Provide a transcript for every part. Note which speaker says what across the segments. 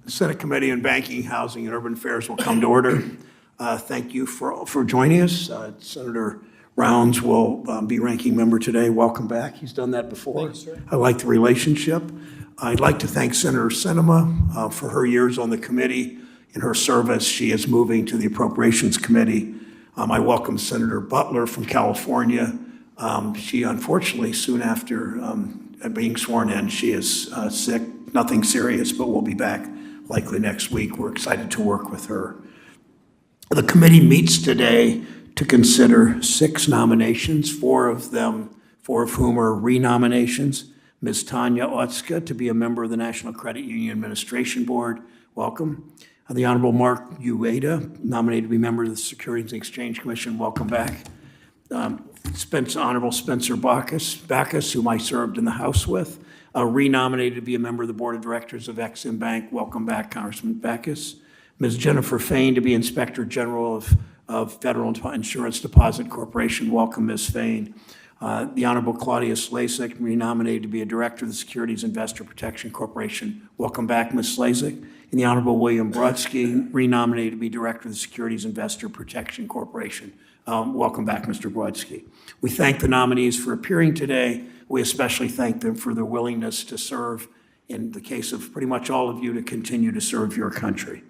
Speaker 1: The Senate Committee on Banking, Housing, and Urban Affairs will come to order. Thank you for joining us. Senator Rounds will be ranking member today. Welcome back. He's done that before.
Speaker 2: Thank you, sir.
Speaker 1: I like the relationship. I'd like to thank Senator Sinema for her years on the committee. In her service, she is moving to the Appropriations Committee. I welcome Senator Butler from California. She unfortunately, soon after being sworn in, she is sick, nothing serious, but will be back likely next week. We're excited to work with her. The committee meets today to consider 6 nominations, 4 of whom are renominations. Ms. Tanya Otsuka to be a member of the National Credit Union Administration Board. Welcome. The Honorable Mark Uyeda, nominated to be member of the Securities and Exchange Commission. Welcome back. Honorable Spencer Bachus, whom I served in the House with, renominated to be a member of the Board of Directors of Ex-Im Bank. Welcome back, Congressman Bachus. Ms. Jennifer Fain to be Inspector General of Federal Insurance Deposit Corporation. Welcome, Ms. Fain. The Honorable Claudia Slacik, renominated to be a Director of the Securities Investor Protection Corporation. Welcome back, Ms. Slacik. And the Honorable William Brodsky, renominated to be Director of the Securities Investor Protection Corporation. Welcome back, Mr. Brodsky. We thank the nominees for appearing today. We especially thank them for their willingness to serve, in the case of pretty much all of you, to continue to serve your country.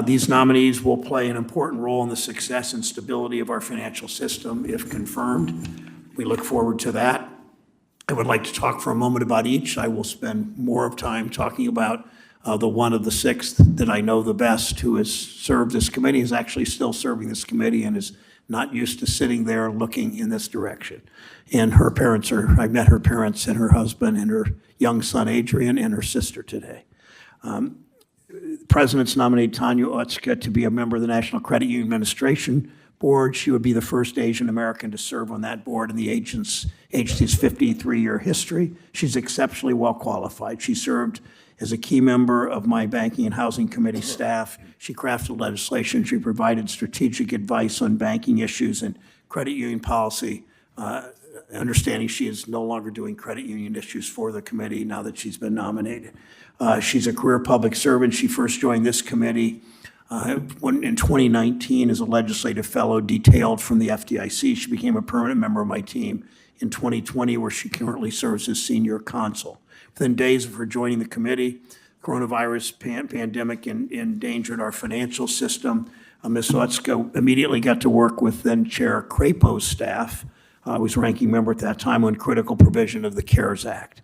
Speaker 1: These nominees will play an important role in the success and stability of our financial system if confirmed. We look forward to that. I would like to talk for a moment about each. I will spend more of time talking about the one of the 6 that I know the best, who has served this committee, is actually still serving this committee and is not used to sitting there looking in this direction. And her parents I met her parents and her husband and her young son, Adrian, and her sister today. The President's nominated Tanya Otsuka to be a member of the National Credit Union Administration Board. She would be the first Asian American to serve on that board in the agency's 53-year history. She's exceptionally well qualified. She served as a key member of my Banking and Housing Committee staff. She crafted legislation. She provided strategic advice on banking issues and credit union policy. Understanding she is no longer doing credit union issues for the committee now that she's been nominated. She's a career public servant. She first joined this committee in 2019 as a legislative fellow detailed from the FDIC. She became a permanent member of my team in 2020, where she currently serves as senior counsel. Within days of her joining the committee, coronavirus pandemic endangered our financial system. Ms. Otsuka immediately got to work with then Chair Crapo's staff. I was ranking member at that time on critical provision of the CARES Act,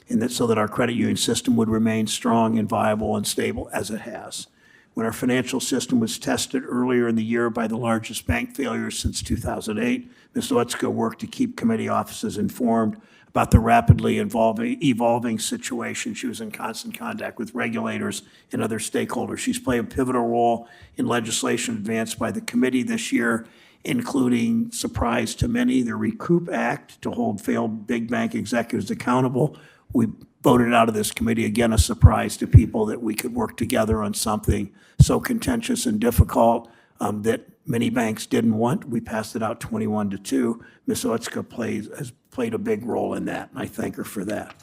Speaker 1: and that so that our credit union system would remain strong and viable and stable as it has. When our financial system was tested earlier in the year by the largest bank failures since 2008, Ms. Otsuka worked to keep committee offices informed about the rapidly evolving situation. She was in constant contact with regulators and other stakeholders. She's played a pivotal role in legislation advanced by the committee this year, including, surprise to many, the Recoup Act to hold failed big bank executives accountable. We voted out of this committee, again, a surprise to people, that we could work together on something so contentious and difficult that many banks didn't want. We passed it out 21-2. Ms. Otsuka has played a big role in that, and I thank her for that.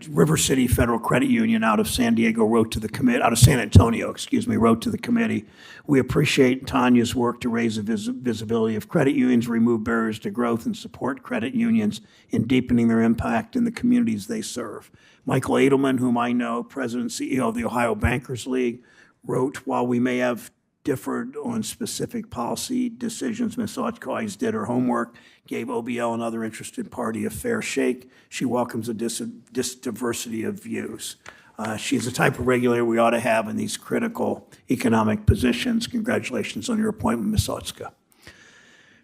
Speaker 1: River City Federal Credit Union out of San Antonio wrote to the committee. We appreciate Tanya's work to raise the visibility of credit unions, remove barriers to growth, and support credit unions in deepening their impact in the communities they serve. Michael Edelman, whom I know, President and CEO of the Ohio Bankers League, wrote, while we may have differed on specific policy decisions, Ms. Otsuka always did her homework, gave OBL and other interested party a fair shake. She welcomes a diversity of views. She's the type of regulator we ought to have in these critical economic positions. Congratulations on your appointment, Ms. Otsuka.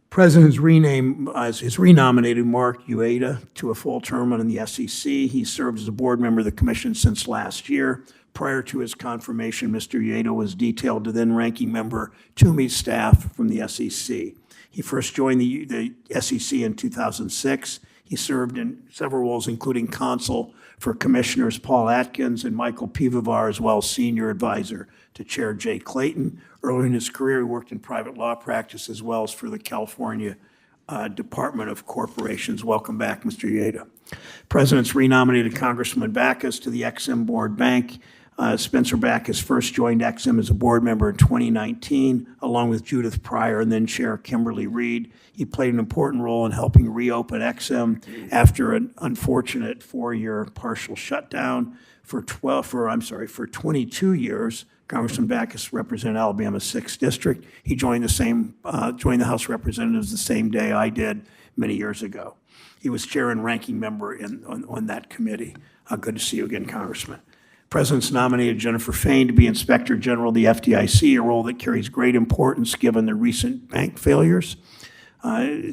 Speaker 1: President has renominated Mark Uyeda to a full term on the SEC. He served as a board member of the commission since last year. Prior to his confirmation, Mr. Uyeda was detailed to then-ranking member Toomey's staff from the SEC. He first joined the SEC in 2006. He served in several roles, including counsel for Commissioners Paul Atkins and Michael Pivovar, as well as senior advisor to Chair Jay Clayton. Early in his career, he worked in private law practice as well as for the California Department of Corporations. Welcome back, Mr. Uyeda. President's renominated Congressman Bachus to the XM Board Bank. Spencer Bachus first joined XM as a board member in 2019, along with Judith Pryor and then Chair Kimberly Reed. He played an important role in helping reopen XM after an unfortunate 4-year partial shutdown. For 22 years, Congressman Bachus represented Alabama's 6th District. He joined the House of Representatives the same day I did many years ago. He was chair and ranking member on that committee. Good to see you again, Congressman. President's nominated Jennifer Fain to be Inspector General of the FDIC, a role that carries great importance given the recent bank failures.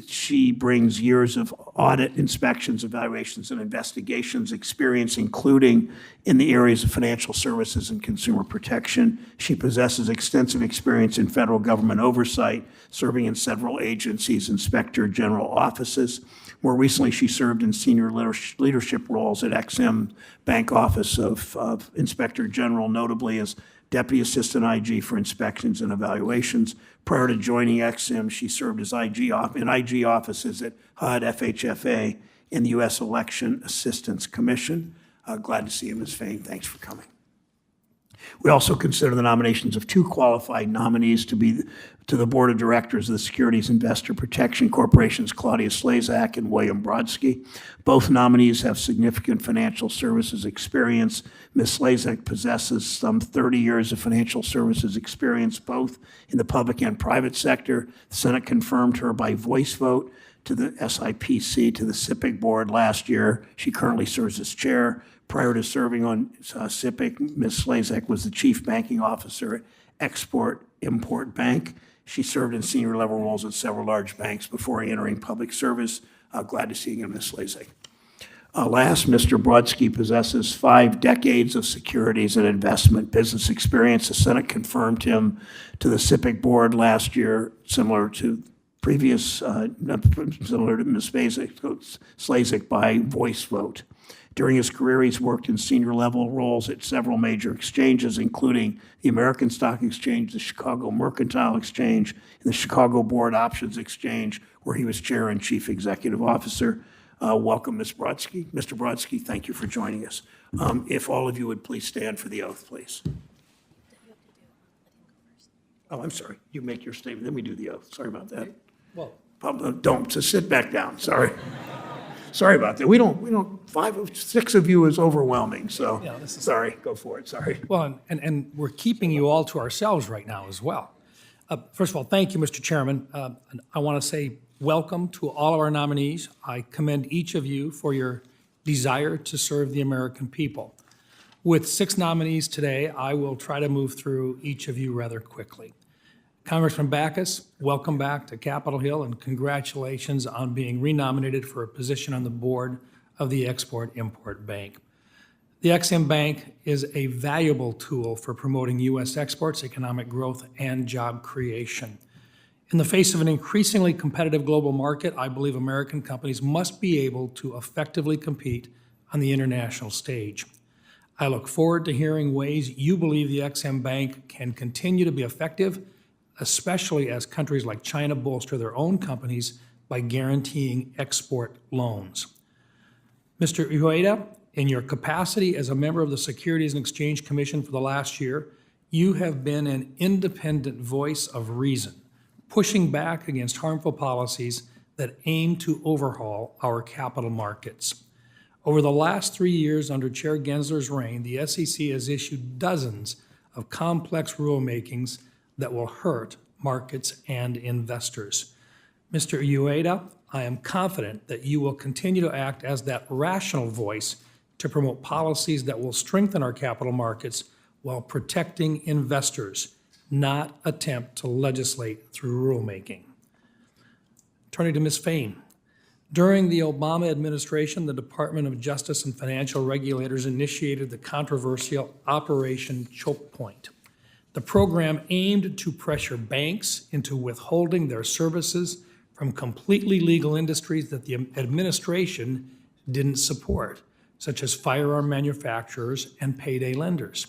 Speaker 1: She brings years of audit, inspections, evaluations, and investigations experience, including in the areas of financial services and consumer protection. She possesses extensive experience in federal government oversight, serving in several agencies' inspector general offices. More recently, she served in senior leadership roles at XM Bank Office of Inspector General, notably as Deputy Assistant IG for Inspections and Evaluations. Prior to joining XM, she served as IG offices at HUD, FHFA, and the U.S. Election Assistance Commission. Glad to see you, Ms. Fain. Thanks for coming. We also consider the nominations of 2 qualified nominees to the Board of Directors of the Securities Investor Protection Corporation's Claudia Slacik and William Brodsky. Both nominees have significant financial services experience. Ms. Slacik possesses some 30 years of financial services experience, both in the public and private sector. The Senate confirmed her by voice vote to the SIPC, to the SIPC board last year. She currently serves as chair. Prior to serving on SIPC, Ms. Slacik was the chief banking officer at Export-Import Bank. She served in senior level roles at several large banks before entering public service. Glad to see you again, Ms. Slacik. Last, Mr. Brodsky possesses 5 decades of securities and investment business experience. The Senate confirmed him to the SIPC board last year, similar to Ms. Slacik by voice vote. During his career, he's worked in senior level roles at several major exchanges, including the American Stock Exchange, the Chicago Mercantile Exchange, and the Chicago Board Options Exchange, where he was chair and chief executive officer. Welcome, Ms. Brodsky. Mr. Brodsky, thank you for joining us. If all of you would please stand for the oath, please. Oh, I'm sorry. You make your statement, then we do the oath. Sorry about that.
Speaker 2: Well,
Speaker 1: Don't, so sit back down. Sorry. Sorry about that. We don't, 5 of 6 of you is overwhelming, so,
Speaker 2: Yeah,
Speaker 1: sorry, go for it, sorry.
Speaker 2: well, and we're keeping you all to ourselves right now as well. First of all, thank you, Mr. Chairman. And I want to say welcome to all of our nominees. I commend each of you for your desire to serve the American people. With 6 nominees today, I will try to move through each of you rather quickly. Congressman Bachus, welcome back to Capitol Hill, and congratulations on being renominated for a position on the board of the Export-Import Bank. The XM Bank is a valuable tool for promoting U.S. exports, economic growth, and job creation. In the face of an increasingly competitive global market, I believe American companies must be able to effectively compete on the international stage. I look forward to hearing ways you believe the XM Bank can continue to be effective, especially as countries like China bolster their own companies by guaranteeing export loans. Mr. Uyeda, in your capacity as a member of the Securities and Exchange Commission for the last year, you have been an independent voice of reason, pushing back against harmful policies that aim to overhaul our capital markets. Over the last 3 years under Chair Gensler's reign, the SEC has issued dozens of complex rulemakings that will hurt markets and investors. Mr. Uyeda, I am confident that you will continue to act as that rational voice to promote policies that will strengthen our capital markets while protecting investors, not attempt to legislate through rulemaking. Turning to Ms. Fain. During the Obama administration, the Department of Justice and financial regulators initiated the controversial Operation Choke Point. The program aimed to pressure banks into withholding their services from completely legal industries that the administration didn't support, such as firearm manufacturers and payday lenders.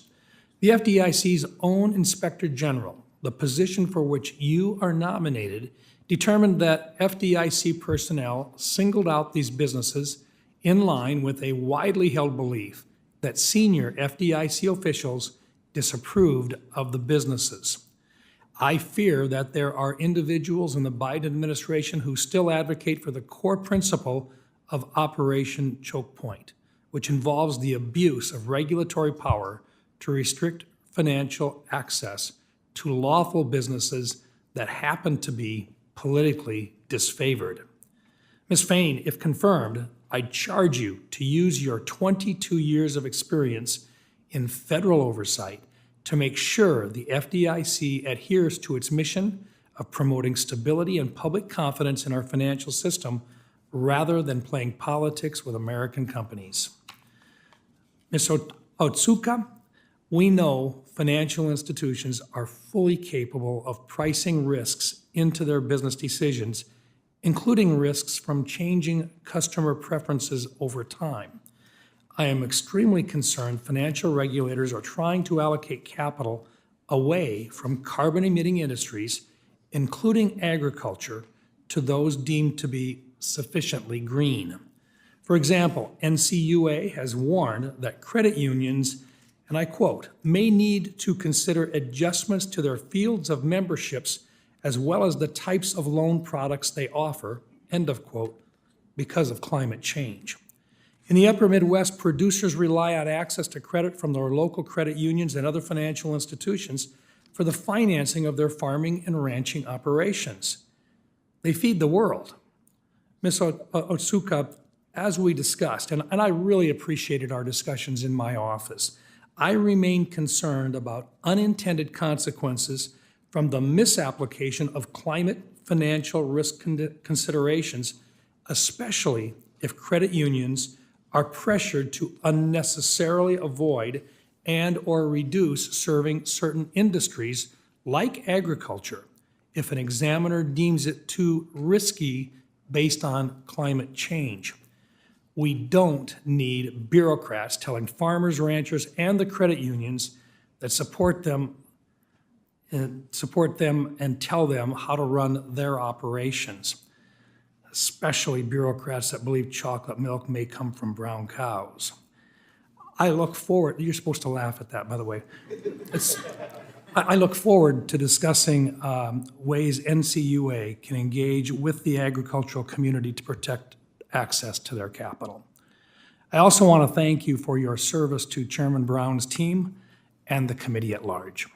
Speaker 2: The FDIC's own Inspector General, the position for which you are nominated, determined that FDIC personnel singled out these businesses in line with a widely held belief that senior FDIC officials disapproved of the businesses. I fear that there are individuals in the Biden administration who still advocate for the core principle of Operation Choke Point, which involves the abuse of regulatory power to restrict financial access to lawful businesses that happen to be politically disfavored. Ms. Fain, if confirmed, I charge you to use your 22 years of experience in federal oversight to make sure the FDIC adheres to its mission of promoting stability and public confidence in our financial system rather than playing politics with American companies. Ms. Otsuka, we know financial institutions are fully capable of pricing risks into their business decisions, including risks from changing customer preferences over time. I am extremely concerned financial regulators are trying to allocate capital away from carbon-emitting industries, including agriculture, to those deemed to be sufficiently green. For example, NCUA has warned that credit unions, and I quote, may need to consider adjustments to their fields of memberships as well as the types of loan products they offer, end of quote, because of climate change. In the upper Midwest, producers rely on access to credit from their local credit unions and other financial institutions for the financing of their farming and ranching operations. They feed the world. Ms. Otsuka, as we discussed, and I really appreciated our discussions in my office, I remain concerned about unintended consequences from the misapplication of climate financial risk considerations, especially if credit unions are pressured to unnecessarily avoid and or reduce serving certain industries like agriculture if an examiner deems it too risky based on climate change. We don't need bureaucrats telling farmers, ranchers, and the credit unions that support them and tell them how to run their operations, especially bureaucrats that believe chocolate milk may come from brown cows. I look forward, you're supposed to laugh at that, by the way. I look forward to discussing ways NCUA can engage with the agricultural community to protect access to their capital. I also want to thank you for your service to Chairman Brown's team and the committee at large.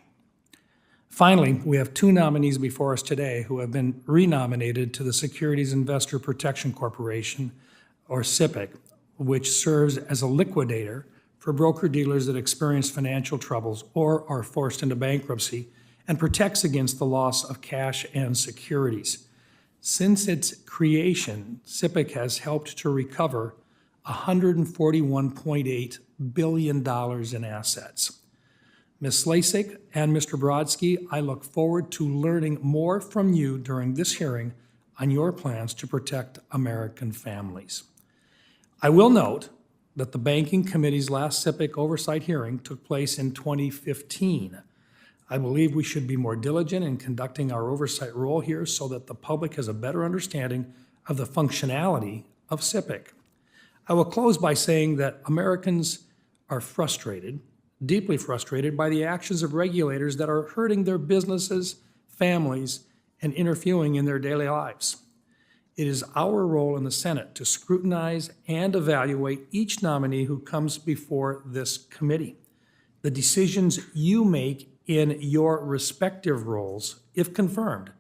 Speaker 2: Finally, we have two nominees before us today who have been renominated to the Securities Investor Protection Corporation, or SIPC, which serves as a liquidator for broker-dealers that experience financial troubles or are forced into bankruptcy and protects against the loss of cash and securities. Since its creation, SIPC has helped to recover $141.8 billion in assets. Ms. Slacik and Mr. Brodsky, I look forward to learning more from you during this hearing on your plans to protect American families. I will note that the Banking Committee's last SIPC oversight hearing took place in 2015. I believe we should be more diligent in conducting our oversight role here so that the public has a better understanding of the functionality of SIPC. I will close by saying that Americans are frustrated, deeply frustrated by the actions of regulators that are hurting their businesses, families, and interfering in their daily lives. It is our role in the Senate to scrutinize and evaluate each nominee who comes before this committee. The decisions you make in your respective roles, if confirmed,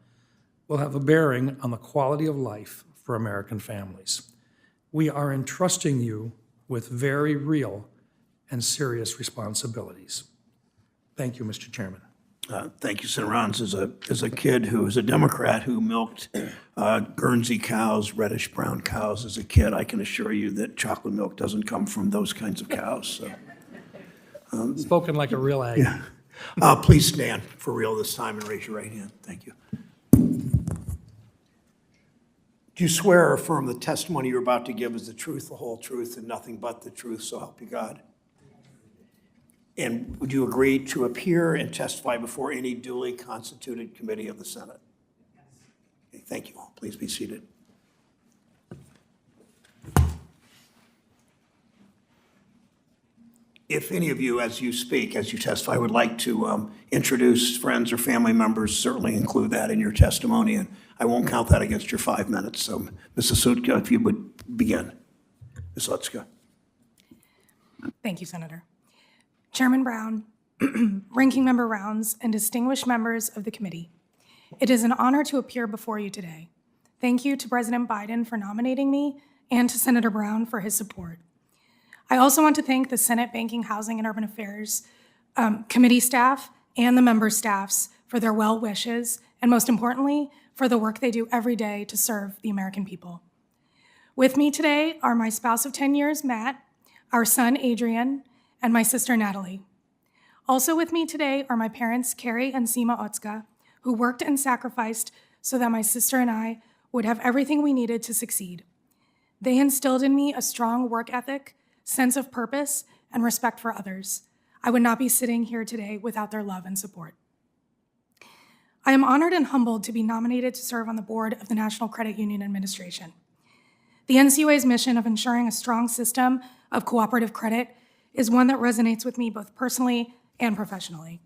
Speaker 2: will have a bearing on the quality of life for American families. We are entrusting you with very real and serious responsibilities. Thank you, Mr. Chairman.
Speaker 1: Thank you, Senator Rounds. As a kid who was a Democrat who milked Guernsey cows, reddish-brown cows as a kid, I can assure you that chocolate milk doesn't come from those kinds of cows. So.
Speaker 2: Spoken like a real ag.
Speaker 1: Yeah. Please stand for real this time and raise your right hand. Thank you. Do you swear or affirm the testimony you're about to give is the truth, the whole truth, and nothing but the truth, so help you God? And would you agree to appear and testify before any duly constituted committee of the Senate? Yes. Okay, thank you. Please be seated. if any of you, as you speak, as you testify, would like to introduce friends or family members, certainly include that in your testimony, and I won't count that against your 5 minutes. So, Ms. Otsuka, if you would begin. Ms. Otsuka.
Speaker 3: Thank you, Senator. Chairman Brown, Ranking Member Rounds, and distinguished members of the committee, it is an honor to appear before you today. Thank you to President Biden for nominating me and to Senator Brown for his support. I also want to thank the Senate Banking, Housing, and Urban Affairs committee staff and the member staffs for their well wishes, and most importantly, for the work they do every day to serve the American people. With me today are my spouse of 10 years, Matt, our son, Adrian, and my sister, Natalie. Also with me today are my parents, Carrie and Seema Otsuka, who worked and sacrificed so that my sister and I would have everything we needed to succeed. They instilled in me a strong work ethic, sense of purpose, and respect for others. I would not be sitting here today without their love and support. I am honored and humbled to be nominated to serve on the board of the National Credit Union Administration. The NCUA's mission of ensuring a strong system of cooperative credit is one that resonates with me both personally and professionally.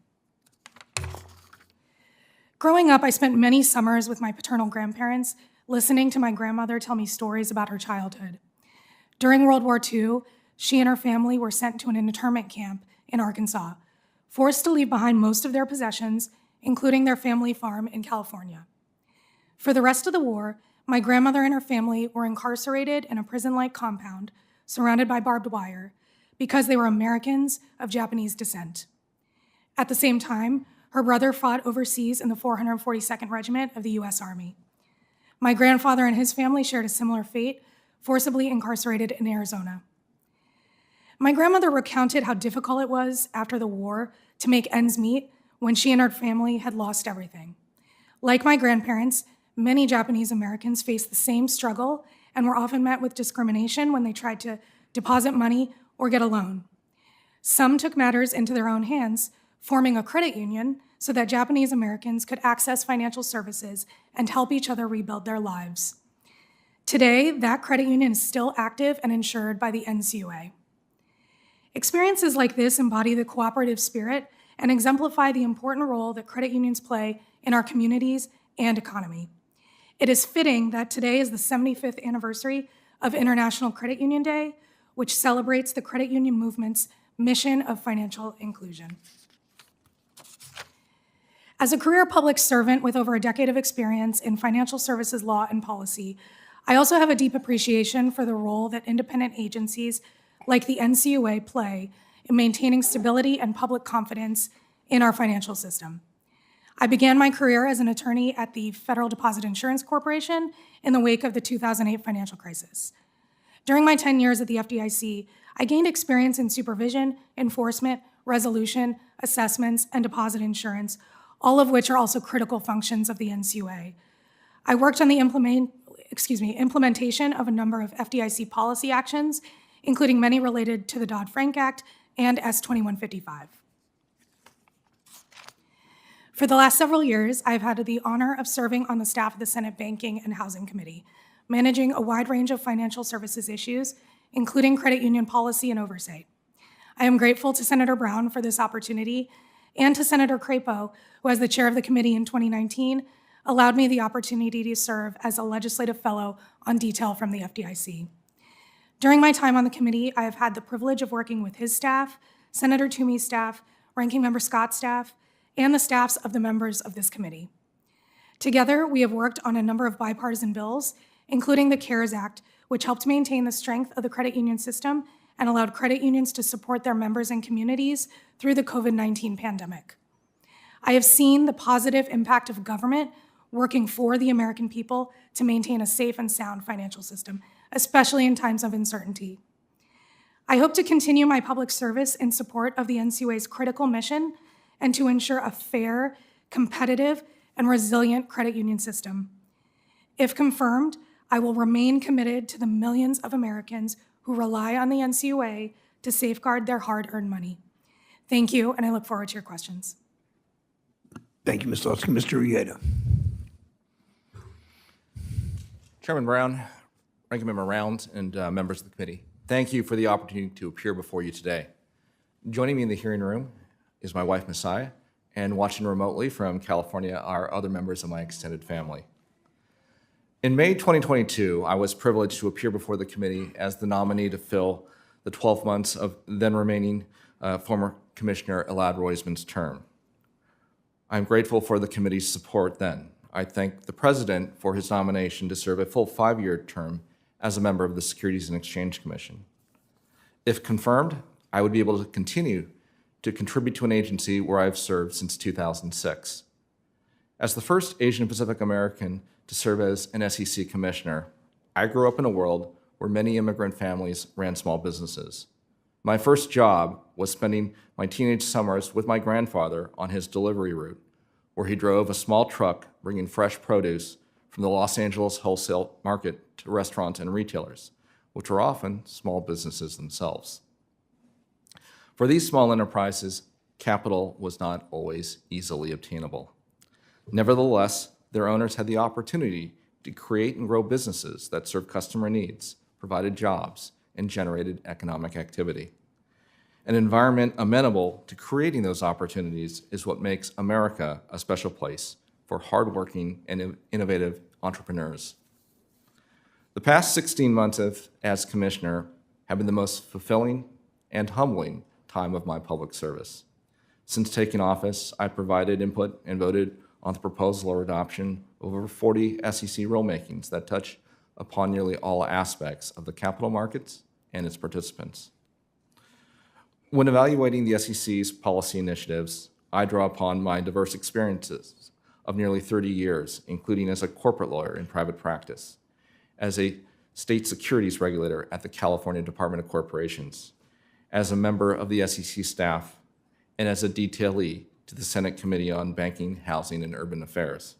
Speaker 3: Growing up, I spent many summers with my paternal grandparents, listening to my grandmother tell me stories about her childhood. During World War II, she and her family were sent to an internment camp in Arkansas, forced to leave behind most of their possessions, including their family farm in California. For the rest of the war, my grandmother and her family were incarcerated in a prison-like compound surrounded by barbed wire because they were Americans of Japanese descent. At the same time, her brother fought overseas in the 442nd Regiment of the U.S. Army. My grandfather and his family shared a similar fate, forcibly incarcerated in Arizona. My grandmother recounted how difficult it was after the war to make ends meet when she and her family had lost everything. Like my grandparents, many Japanese Americans faced the same struggle and were often met with discrimination when they tried to deposit money or get a loan. Some took matters into their own hands, forming a credit union so that Japanese Americans could access financial services and help each other rebuild their lives. Today, that credit union is still active and insured by the NCUA. Experiences like this embody the cooperative spirit and exemplify the important role that credit unions play in our communities and economy. It is fitting that today is the 75th anniversary of International Credit Union Day, which celebrates the credit union movement's mission of financial inclusion. As a career public servant with over a decade of experience in financial services law and policy, I also have a deep appreciation for the role that independent agencies like the NCUA play in maintaining stability and public confidence in our financial system. I began my career as an attorney at the Federal Deposit Insurance Corporation in the wake of the 2008 financial crisis. During my 10 years at the FDIC, I gained experience in supervision, enforcement, resolution, assessments, and deposit insurance, all of which are also critical functions of the NCUA. I worked on the implementation of a number of FDIC policy actions, including many related to the Dodd-Frank Act and S-2155. For the last several years, I've had the honor of serving on the staff of the Senate Banking and Housing Committee, managing a wide range of financial services issues, including credit union policy and oversight. I am grateful to Senator Brown for this opportunity and to Senator Crapo, who as the chair of the committee in 2019, allowed me the opportunity to serve as a legislative fellow on detail from the FDIC. During my time on the committee, I have had the privilege of working with his staff, Senator Toomey's staff, Ranking Member Scott's staff, and the staffs of the members of this committee. Together, we have worked on a number of bipartisan bills, including the CARES Act, which helped maintain the strength of the credit union system and allowed credit unions to support their members and communities through the COVID-19 pandemic. I have seen the positive impact of government working for the American people to maintain a safe and sound financial system, especially in times of uncertainty. I hope to continue my public service in support of the NCUA's critical mission and to ensure a fair, competitive, and resilient credit union system. If confirmed, I will remain committed to the millions of Americans who rely on the NCUA to safeguard their hard-earned money. Thank you, and I look forward to your questions.
Speaker 1: Thank you, Mr. Otsuka. Mr. Uyeda.
Speaker 4: Chairman Brown, Ranking Member Rounds, and members of the committee, thank you for the opportunity to appear before you today. Joining me in the hearing room is my wife, Messiah, and watching remotely from California are other members of my extended family. In May 2022, I was privileged to appear before the committee as the nominee to fill the 12 months of then remaining former Commissioner Elad Roisman's term. I'm grateful for the committee's support then. I thank the President for his nomination to serve a full 5-year term as a member of the Securities and Exchange Commission. If confirmed, I would be able to continue to contribute to an agency where I've served since 2006. As the first Asian Pacific American to serve as an SEC commissioner, I grew up in a world where many immigrant families ran small businesses. My first job was spending my teenage summers with my grandfather on his delivery route, where he drove a small truck bringing fresh produce from the Los Angeles wholesale market to restaurants and retailers, which were often small businesses themselves. For these small enterprises, capital was not always easily obtainable. Nevertheless, their owners had the opportunity to create and grow businesses that served customer needs, provided jobs, and generated economic activity. An environment amenable to creating those opportunities is what makes America a special place for hardworking and innovative entrepreneurs. The past 16 months as commissioner have been the most fulfilling and humbling time of my public service. Since taking office, I provided input and voted on the proposal or adoption of over 40 SEC rulemakings that touch upon nearly all aspects of the capital markets and its participants. When evaluating the SEC's policy initiatives, I draw upon my diverse experiences of nearly 30 years, including as a corporate lawyer in private practice, as a state securities regulator at the California Department of Corporations, as a member of the SEC staff, and as a detailee to the Senate Committee on Banking, Housing, and Urban Affairs.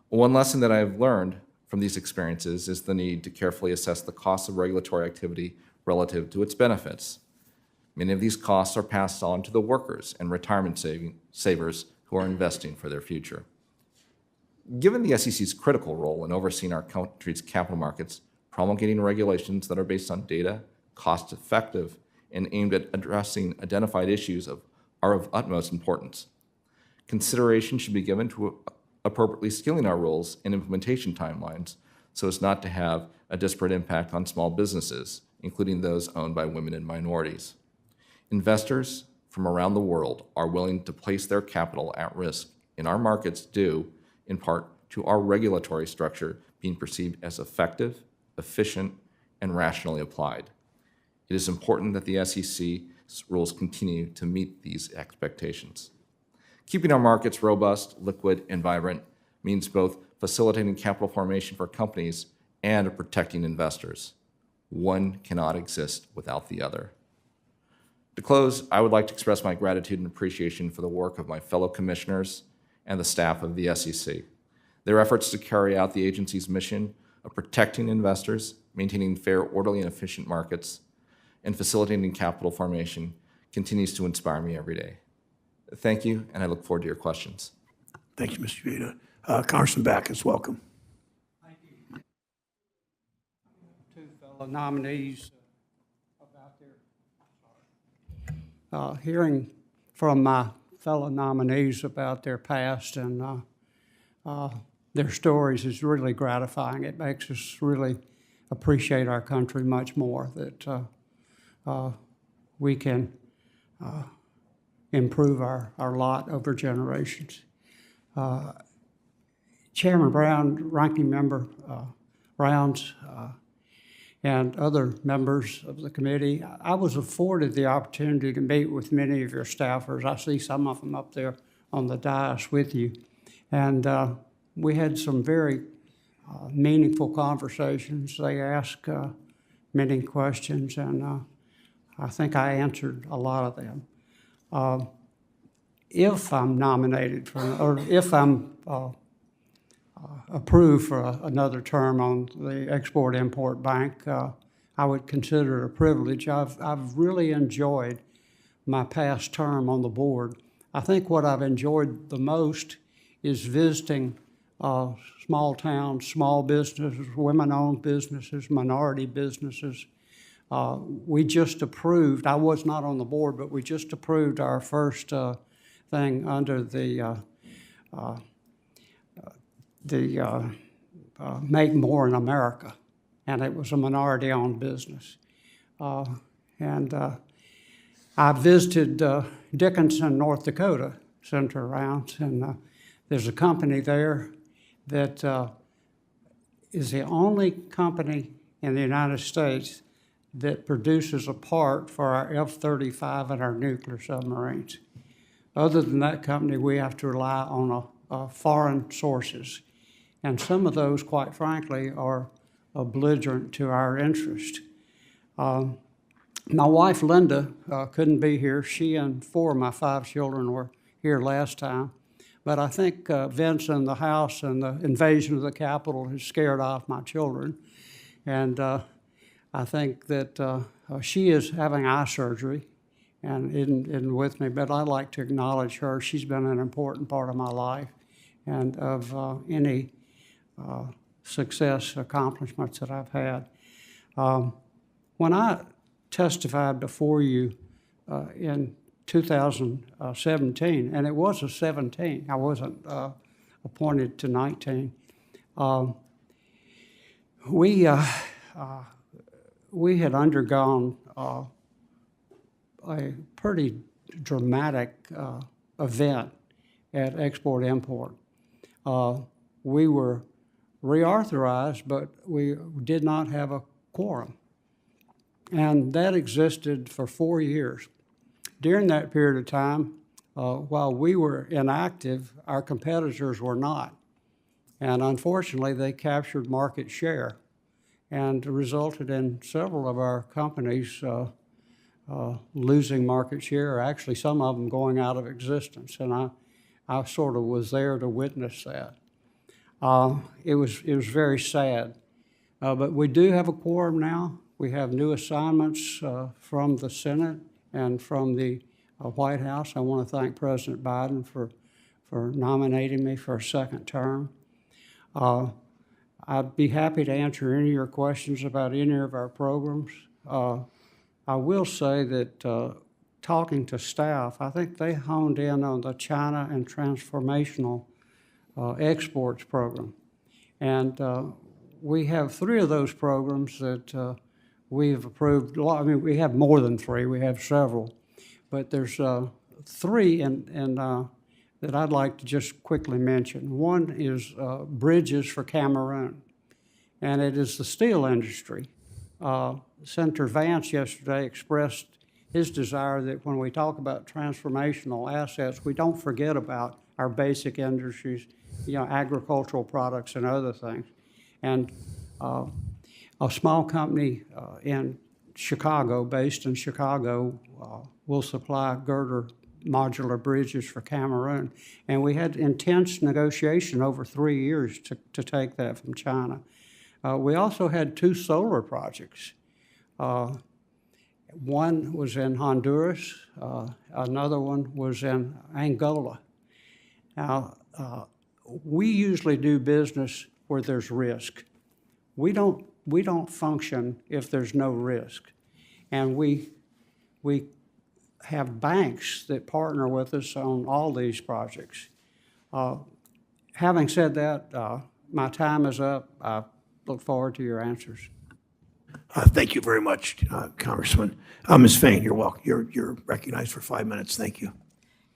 Speaker 4: One lesson that I have learned from these experiences is the need to carefully assess the cost of regulatory activity relative to its benefits. Many of these costs are passed on to the workers and retirement savers who are investing for their future. Given the SEC's critical role in overseeing our country's capital markets, promulgating regulations that are based on data, cost-effective, and aimed at addressing identified issues are of utmost importance. Consideration should be given to appropriately scaling our rules and implementation timelines so as not to have a disparate impact on small businesses, including those owned by women and minorities. Investors from around the world are willing to place their capital at risk in our markets due, in part, to our regulatory structure being perceived as effective, efficient, and rationally applied. It is important that the SEC's rules continue to meet these expectations. Keeping our markets robust, liquid, and vibrant means both facilitating capital formation for companies and protecting investors. One cannot exist without the other. To close, I would like to express my gratitude and appreciation for the work of my fellow commissioners and the staff of the SEC. Their efforts to carry out the agency's mission of protecting investors, maintaining fair, orderly, and efficient markets, and facilitating capital formation continues to inspire me every day. Thank you, and I look forward to your questions.
Speaker 1: Thank you, Mr. Uyeda. Congressman Bachus, welcome.
Speaker 5: Thank you. Two fellow nominees about their, hearing from my fellow nominees about their past and their stories is really gratifying. It makes us really appreciate our country much more, that we can improve our lot over generations. Chairman Brown, Ranking Member Rounds, and other members of the committee, I was afforded the opportunity to meet with many of your staffers. I see some of them up there on the dais with you. And we had some very meaningful conversations. They asked many questions, and I think I answered a lot of them. If I'm nominated for, or if I'm approved for another term on the Export-Import Bank, I would consider it a privilege. I've really enjoyed my past term on the board. I think what I've enjoyed the most is visiting small towns, small businesses, women-owned businesses, minority businesses, We just approved, I was not on the board, but we just approved our first thing under the Make More in America, and it was a minority-owned business. And I visited Dickinson, North Dakota, Senator Rounds, and there's a company there that is the only company in the United States that produces a part for our F-35 and our nuclear submarines. Other than that company, we have to rely on foreign sources. And some of those, quite frankly, are belligerent to our interest. My wife, Linda, couldn't be here. She and 4 of my 5 children were here last time. But I think Vince in the House and the invasion of the Capitol has scared off my children. And I think that she is having eye surgery and isn't with me, but I'd like to acknowledge her. She's been an important part of my life and of any success, accomplishments that I've had. When I testified before you in 2017, and it was a 17, I wasn't appointed to 19, we had undergone a pretty dramatic event at Export-Import. We were reauthorized, but we did not have a quorum. And that existed for 4 years. During that period of time, while we were inactive, our competitors were not. And unfortunately, they captured market share and resulted in several of our companies losing market share, actually some of them going out of existence. And I sort of was there to witness that. It was very sad. But we do have a quorum now. We have new assignments from the Senate and from the White House. I want to thank President Biden for nominating me for a second term. I'd be happy to answer any of your questions about any of our programs. I will say that talking to staff, I think they honed in on the China and Transformational Exports program. And we have 3 of those programs that we've approved. I mean, we have more than 3, we have several. But there's 3 that I'd like to just quickly mention. One is bridges for Cameroon, and it is the steel industry. Senator Vance yesterday expressed his desire that when we talk about transformational assets, we don't forget about our basic industries, agricultural products and other things. And a small company in Chicago, based in Chicago, will supply girder modular bridges for Cameroon. And we had intense negotiation over 3 years to take that from China. We also had 2 solar projects. One was in Honduras, another one was in Angola. Now, we usually do business where there's risk. We don't function if there's no risk. And we have banks that partner with us on all these projects. Having said that, my time is up. I look forward to your answers.
Speaker 1: Thank you very much, Congressman. Ms. Fain, you're welcome. You're recognized for 5 minutes. Thank you.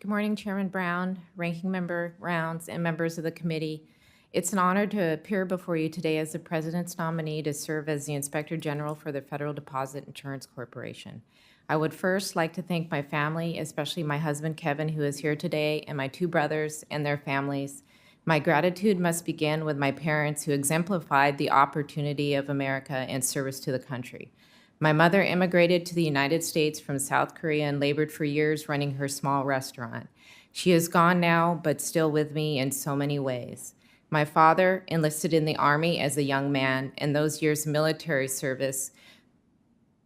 Speaker 6: Good morning, Chairman Brown, Ranking Member Rounds, and members of the committee. It's an honor to appear before you today as the President's nominee to serve as the Inspector General for the Federal Deposit Insurance Corporation. I would first like to thank my family, especially my husband Kevin, who is here today, and my 2 brothers and their families. My gratitude must begin with my parents who exemplified the opportunity of America and service to the country. My mother immigrated to the United States from South Korea and labored for years running her small restaurant. She is gone now, but still with me in so many ways. My father enlisted in the Army as a young man, and those years of military service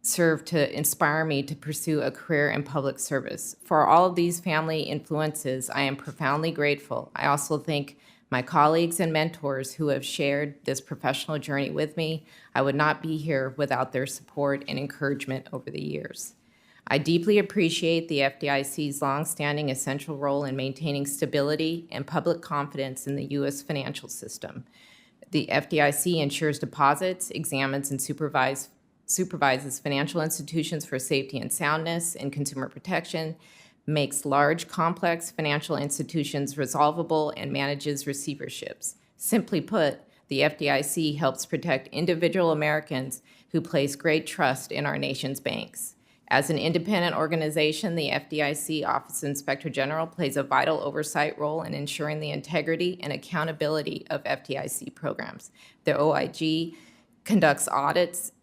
Speaker 6: served to inspire me to pursue a career in public service. For all of these family influences, I am profoundly grateful. I also thank My colleagues and mentors who have shared this professional journey with me, I would not be here without their support and encouragement over the years. I deeply appreciate the FDIC's longstanding essential role in maintaining stability and public confidence in the U.S. financial system. The FDIC ensures deposits, examines and supervises financial institutions for safety and soundness and consumer protection, makes large, complex financial institutions resolvable, and manages receiverships. Simply put, the FDIC helps protect individual Americans who place great trust in our nation's banks. As an independent organization, the FDIC Office of Inspector General plays a vital oversight role in ensuring the integrity and accountability of FDIC programs. The OIG conducts audits,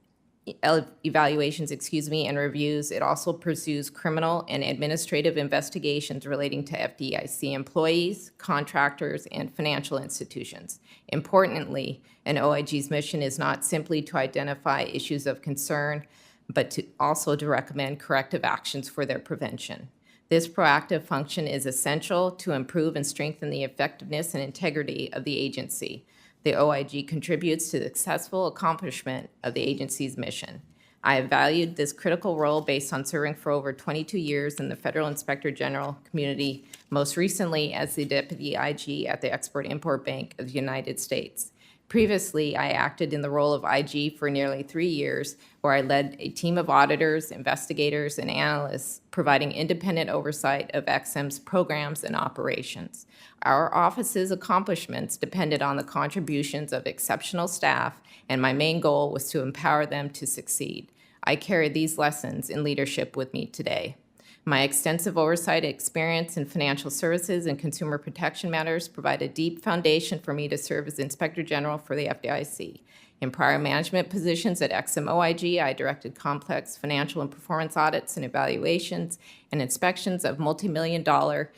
Speaker 6: evaluations, and reviews. It also pursues criminal and administrative investigations relating to FDIC employees, contractors, and financial institutions. Importantly, an OIG's mission is not simply to identify issues of concern, but also to recommend corrective actions for their prevention. This proactive function is essential to improve and strengthen the effectiveness and integrity of the agency. The OIG contributes to the successful accomplishment of the agency's mission. I have valued this critical role based on serving for over 22 years in the Federal Inspector General community, most recently as the Deputy IG at the Export-Import Bank of the United States. Previously, I acted in the role of IG for nearly 3 years, where I led a team of auditors, investigators, and analysts providing independent oversight of XM's programs and operations. Our office's accomplishments depended on the contributions of exceptional staff, and my main goal was to empower them to succeed. I carry these lessons in leadership with me today. My extensive oversight experience in financial services and consumer protection matters provide a deep foundation for me to serve as Inspector General for the FDIC. In prior management positions at XM OIG, I directed complex financial and performance audits and evaluations and inspections of multi-million-dollar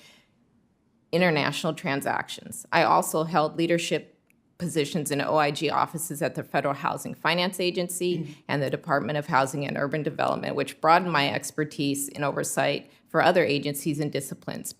Speaker 6: international transactions. I also held leadership positions in OIG offices at the Federal Housing Finance Agency and the Department of Housing and Urban Development, which broadened my expertise in oversight for other agencies and disciplines,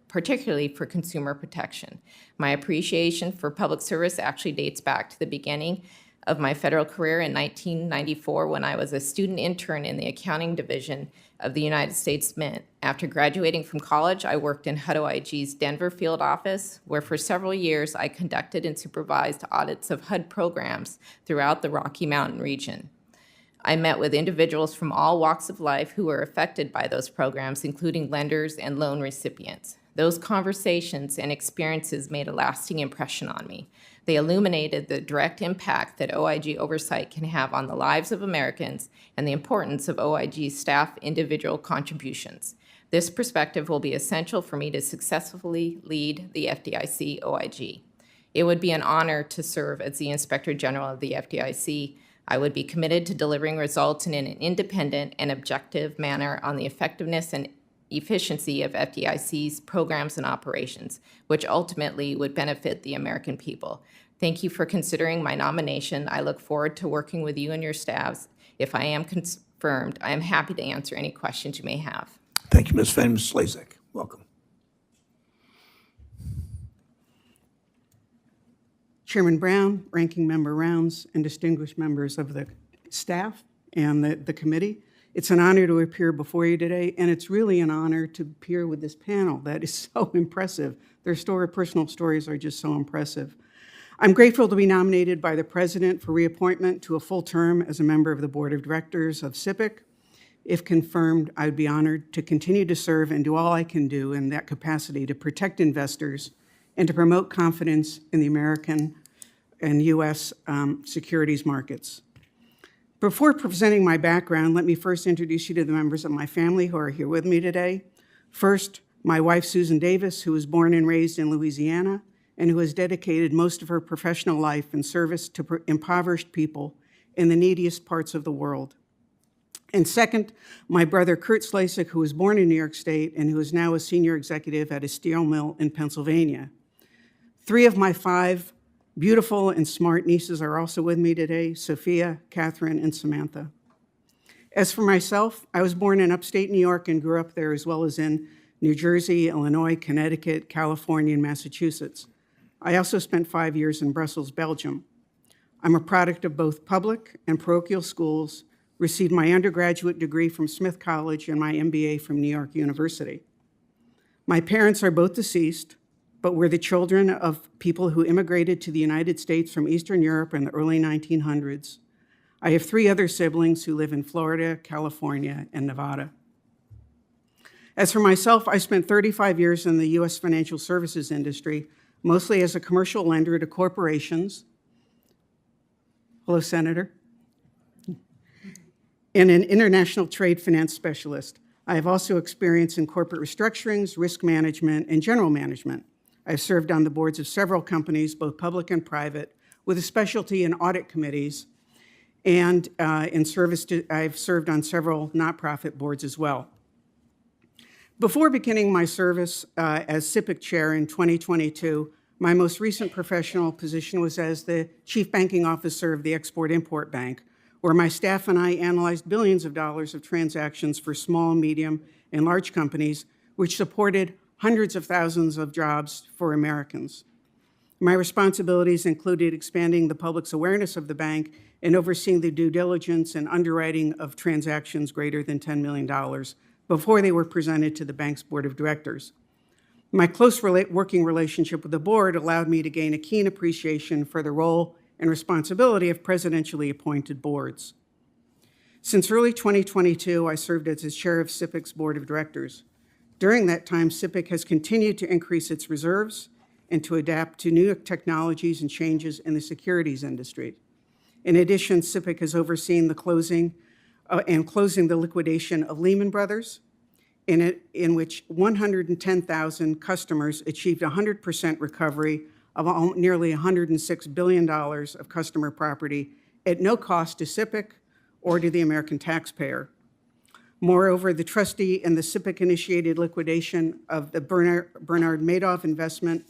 Speaker 6: particularly for consumer protection. My appreciation for public service actually dates back to the beginning of my federal career in 1994 when I was a student intern in the accounting division of the United States Mint. After graduating from college, I worked in HUD OIG's Denver field office, where for several years I conducted and supervised audits of HUD programs throughout the Rocky Mountain region. I met with individuals from all walks of life who were affected by those programs, including lenders and loan recipients. Those conversations and experiences made a lasting impression on me. They illuminated the direct impact that OIG oversight can have on the lives of Americans and the importance of OIG's staff individual contributions. This perspective will be essential for me to successfully lead the FDIC OIG. It would be an honor to serve as the Inspector General of the FDIC. I would be committed to delivering results in an independent and objective manner on the effectiveness and efficiency of FDIC's programs and operations, which ultimately would benefit the American people. Thank you for considering my nomination. I look forward to working with you and your staffs. If I am confirmed, I am happy to answer any questions you may have.
Speaker 1: Thank you, Ms. Fain. Ms. Slacik, welcome.
Speaker 7: Chairman Brown, Ranking Member Rounds, and distinguished members of the staff and the committee. It's an honor to appear before you today, and it's really an honor to appear with this panel that is so impressive. Their personal stories are just so impressive. I'm grateful to be nominated by the President for reappointment to a full term as a member of the Board of Directors of SIPC. If confirmed, I would be honored to continue to serve and do all I can do in that capacity to protect investors and to promote confidence in the American and U.S. securities markets. Before presenting my background, let me first introduce you to the members of my family who are here with me today. First, my wife, Susan Davis, who was born and raised in Louisiana and who has dedicated most of her professional life in service to impoverished people in the neediest parts of the world. And second, my brother, Kurt Slacik, who was born in New York State and who is now a senior executive at a steel mill in Pennsylvania. 3 of my 5 beautiful and smart nieces are also with me today, Sophia, Catherine, and Samantha. As for myself, I was born in upstate New York and grew up there, as well as in New Jersey, Illinois, Connecticut, California, and Massachusetts. I also spent 5 years in Brussels, Belgium. I'm a product of both public and parochial schools, received my undergraduate degree from Smith College and my MBA from New York University. My parents are both deceased, but were the children of people who immigrated to the United States from Eastern Europe in the early 1900s. I have 3 other siblings who live in Florida, California, and Nevada. As for myself, I spent 35 years in the U.S. financial services industry, mostly as a commercial lender to corporations. Hello, Senator. And an international trade finance specialist. I have also experience in corporate restructurings, risk management, and general management. I've served on the boards of several companies, both public and private, with a specialty in audit committees, and I've served on several nonprofit boards as well. Before beginning my service as SIPC chair in 2022, my most recent professional position was as the chief banking officer of the Export-Import Bank, where my staff and I analyzed billions of dollars of transactions for small, medium, and large companies, which supported hundreds of thousands of jobs for Americans. My responsibilities included expanding the public's awareness of the bank and overseeing the due diligence and underwriting of transactions greater than $10 million before they were presented to the bank's board of directors. My close working relationship with the board allowed me to gain a keen appreciation for the role and responsibility of presidentially appointed boards. Since early 2022, I served as the chair of SIPC's board of directors. During that time, SIPC has continued to increase its reserves and to adapt to new technologies and changes in the securities industry. In addition, SIPC has overseen the closing the liquidation of Lehman Brothers, in which 110,000 customers achieved 100% recovery of nearly $106 billion of customer property at no cost to SIPC or to the American taxpayer. Moreover, the trustee in the SIPC-initiated liquidation of the Bernard Madoff investment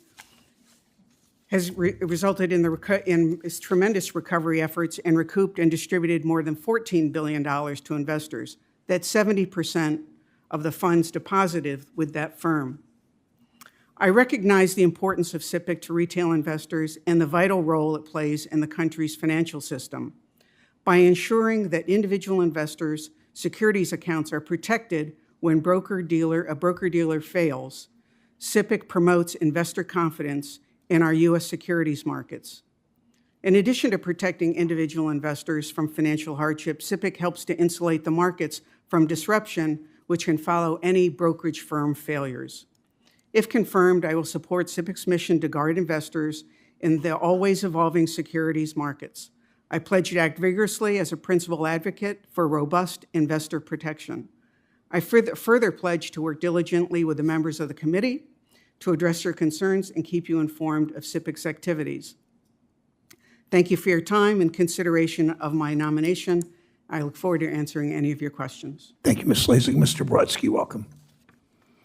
Speaker 7: has resulted in tremendous recovery efforts and recouped and distributed more than $14 billion to investors. That's 70% of the funds deposited with that firm. I recognize the importance of SIPC to retail investors and the vital role it plays in the country's financial system. By ensuring that individual investors' securities accounts are protected when a broker-dealer fails, SIPC promotes investor confidence in our U.S. securities markets. In addition to protecting individual investors from financial hardship, SIPC helps to insulate the markets from disruption, which can follow any brokerage firm failures. If confirmed, I will support SIPC's mission to guard investors in the always evolving securities markets. I pledge to act vigorously as a principal advocate for robust investor protection. I further pledge to work diligently with the members of the committee to address your concerns and keep you informed of SIPC's activities. Thank you for your time and consideration of my nomination. I look forward to answering any of your questions.
Speaker 1: Thank you, Ms. Slacik. Mr. Brodsky, welcome.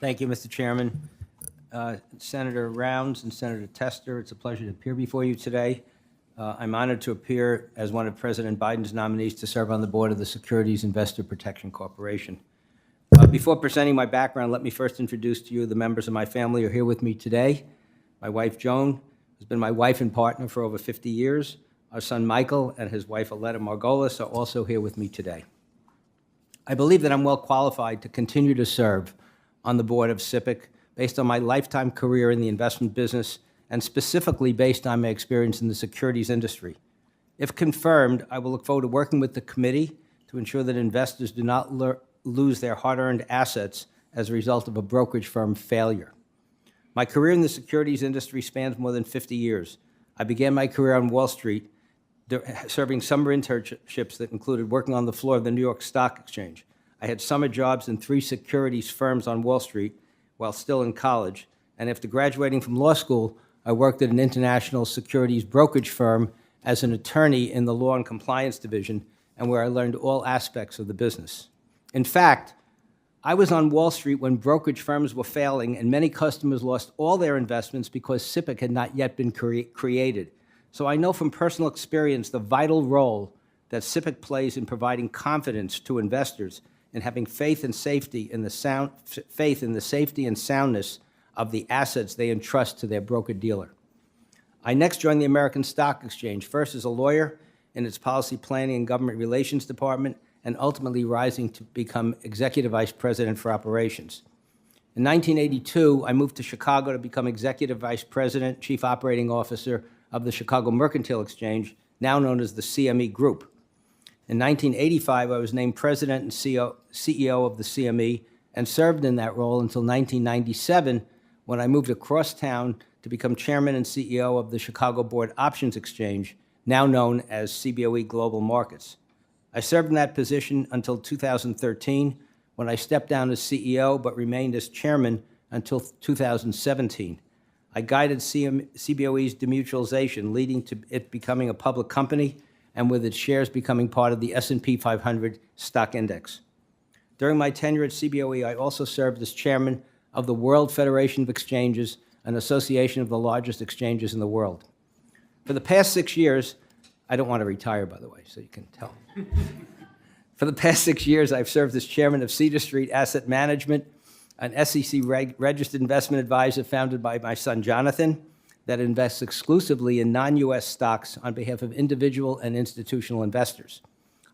Speaker 8: Thank you, Mr. Chairman. Senator Rounds and Senator Tester, it's a pleasure to appear before you today. I'm honored to appear as one of President Biden's nominees to serve on the board of the Securities Investor Protection Corporation. Before presenting my background, let me first introduce to you the members of my family who are here with me today. My wife, Joan, has been my wife and partner for over 50 years. Our son, Michael, and his wife, Aletta Margolis, are also here with me today. I believe that I'm well qualified to continue to serve on the board of SIPC based on my lifetime career in the investment business and specifically based on my experience in the securities industry. If confirmed, I will look forward to working with the committee to ensure that investors do not lose their hard-earned assets as a result of a brokerage firm failure. My career in the securities industry spans more than 50 years. I began my career on Wall Street, serving summer internships that included working on the floor of the New York Stock Exchange. I had summer jobs in 3 securities firms on Wall Street while still in college, and after graduating from law school, I worked at an international securities brokerage firm as an attorney in the Law and Compliance Division, and where I learned all aspects of the business. In fact, I was on Wall Street when brokerage firms were failing and many customers lost all their investments because SIPC had not yet been created. So I know from personal experience the vital role that SIPC plays in providing confidence to investors and having faith in the safety and soundness of the assets they entrust to their broker-dealer. I next joined the American Stock Exchange, first as a lawyer in its Policy Planning and Government Relations Department, and ultimately rising to become Executive Vice President for Operations. In 1982, I moved to Chicago to become Executive Vice President, Chief Operating Officer of the Chicago Mercantile Exchange, now known as the CME Group. In 1985, I was named President and CEO of the CME and served in that role until 1997, when I moved across town to become Chairman and CEO of the Chicago Board Options Exchange, now known as CBOE Global Markets. I served in that position until 2013, when I stepped down as CEO but remained as Chairman until 2017. I guided CBOE's demutualization, leading to it becoming a public company and with its shares becoming part of the S&P 500 stock index. During my tenure at CBOE, I also served as Chairman of the World Federation of Exchanges, an association of the largest exchanges in the world. For the past 6 years, I don't want to retire, by the way, so you can tell. For the past 6 years, I've served as Chairman of Cedar Street Asset Management, an SEC-registered investment advisor founded by my son, Jonathan, that invests exclusively in non-U.S. stocks on behalf of individual and institutional investors.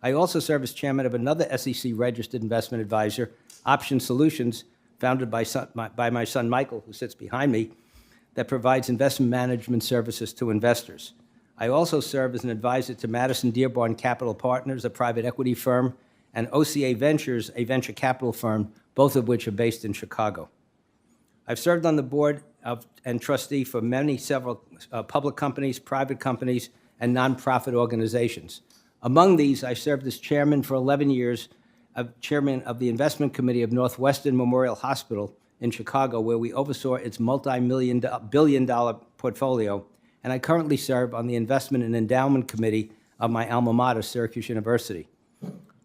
Speaker 8: I also serve as chairman of another SEC-registered investment advisor, Option Solutions, founded by my son, Michael, who sits behind me, that provides investment management services to investors. I also serve as an advisor to Madison Dearborn Capital Partners, a private equity firm, and OCA Ventures, a venture capital firm, both of which are based in Chicago. I've served on the board and trustee for several public companies, private companies, and nonprofit organizations. Among these, I served as chairman for 11 years, chairman of the investment committee of Northwestern Memorial Hospital in Chicago, where we oversaw its multi-billion-dollar portfolio, and I currently serve on the investment and endowment committee of my alma mater, Syracuse University.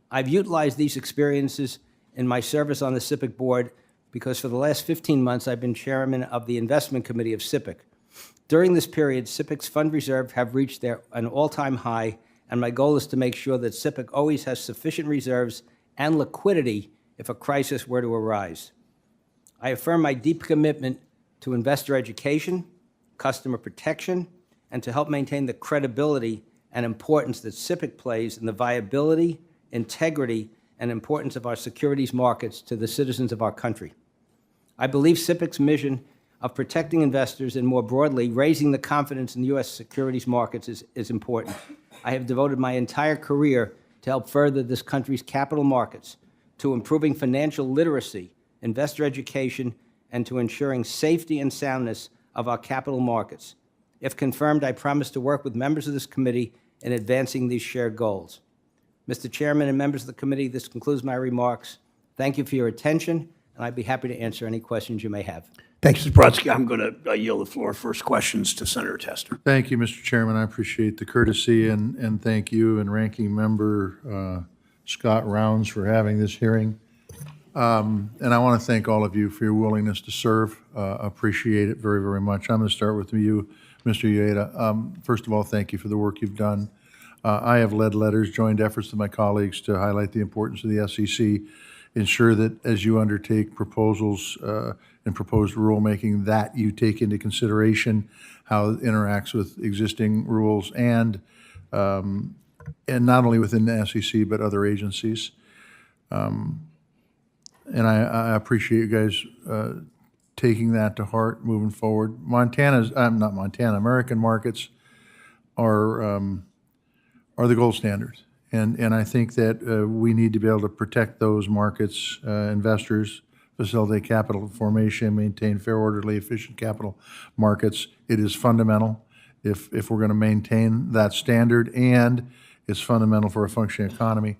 Speaker 8: I've utilized these experiences in my service on the SIPC board because for the last 15 months, I've been chairman of the investment committee of SIPC. During this period, SIPC's fund reserve have reached an all-time high, and my goal is to make sure that SIPC always has sufficient reserves and liquidity if a crisis were to arise. I affirm my deep commitment to investor education, customer protection, and to help maintain the credibility and importance that SIPC plays in the viability, integrity, and importance of our securities markets to the citizens of our country. I believe SIPC's mission of protecting investors and, more broadly, raising the confidence in the U.S. securities markets is important. I have devoted my entire career to help further this country's capital markets, to improving financial literacy, investor education, and to ensuring safety and soundness of our capital markets. If confirmed, I promise to work with members of this committee in advancing these shared goals. Mr. Chairman and members of the committee, this concludes my remarks. Thank you for your attention, and I'd be happy to answer any questions you may have.
Speaker 1: Thanks, Mr. Brodsky. I'm going to yield the floor. First questions to Senator Tester.
Speaker 9: Thank you, Mr. Chairman. I appreciate the courtesy, and thank you and Ranking Member Scott Rounds for having this hearing. And I want to thank all of you for your willingness to serve. Appreciate it very, very much. I'm going to start with you, Mr. Uyeda. First of all, thank you for the work you've done. I have led letters, joined efforts to my colleagues to highlight the importance of the SEC, ensure that as you undertake proposals and proposed rulemaking, that you take into consideration how it interacts with existing rules and not only within the SEC, but other agencies. And I appreciate you guys taking that to heart moving forward. American markets are the gold standard. And I think that we need to be able to protect those markets, investors, facilitate capital formation, maintain fair, orderly, efficient capital markets. It is fundamental if we're going to maintain that standard, and it's fundamental for a functioning economy.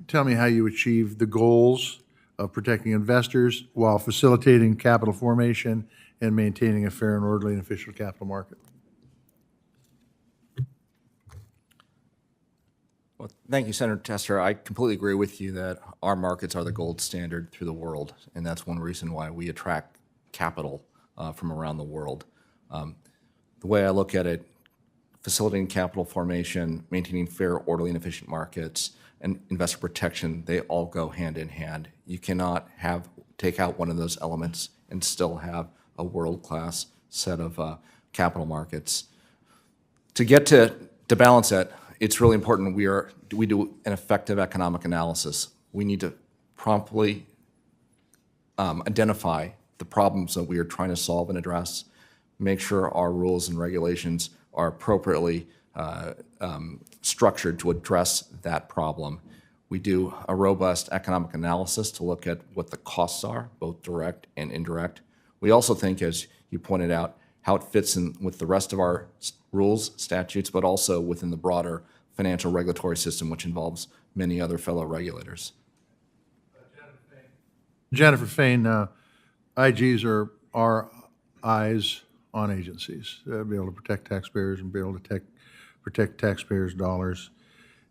Speaker 9: Tell me how you achieve the goals of protecting investors while facilitating capital formation and maintaining a fair and orderly and efficient capital market.
Speaker 4: Well, thank you, Senator Tester. I completely agree with you that our markets are the gold standard through the world, and that's one reason why we attract capital from around the world. The way I look at it, facilitating capital formation, maintaining fair, orderly, and efficient markets, and investor protection, they all go hand in hand. You cannot take out one of those elements and still have a world-class set of capital markets. To get to balance that, it's really important we do an effective economic analysis. We need to promptly identify the problems that we are trying to solve and address, make sure our rules and regulations are appropriately structured to address that problem. We do a robust economic analysis to look at what the costs are, both direct and indirect. We also think, as you pointed out, how it fits in with the rest of our rules, statutes, but also within the broader financial regulatory system, which involves many other fellow regulators.
Speaker 9: Jennifer Fain, IGs are our eyes on agencies, be able to protect taxpayers and be able to protect taxpayers' dollars.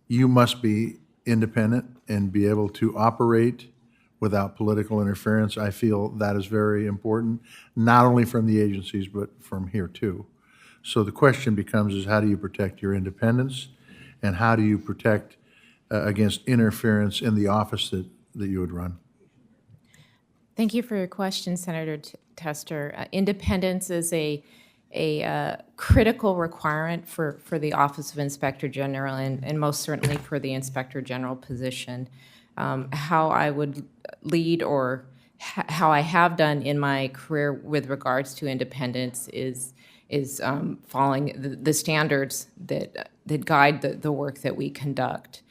Speaker 9: You must be independent and be able to operate without political interference. I feel that is very important, not only from the agencies, but from here too. So the question becomes is how do you protect your independence and how do you protect against interference in the office that you would run?
Speaker 6: Thank you for your question, Senator Tester. Independence is a critical requirement for the Office of Inspector General and most certainly for the Inspector General position. How I would lead or how I have done in my career with regards to independence is following the standards that guide the work that we conduct.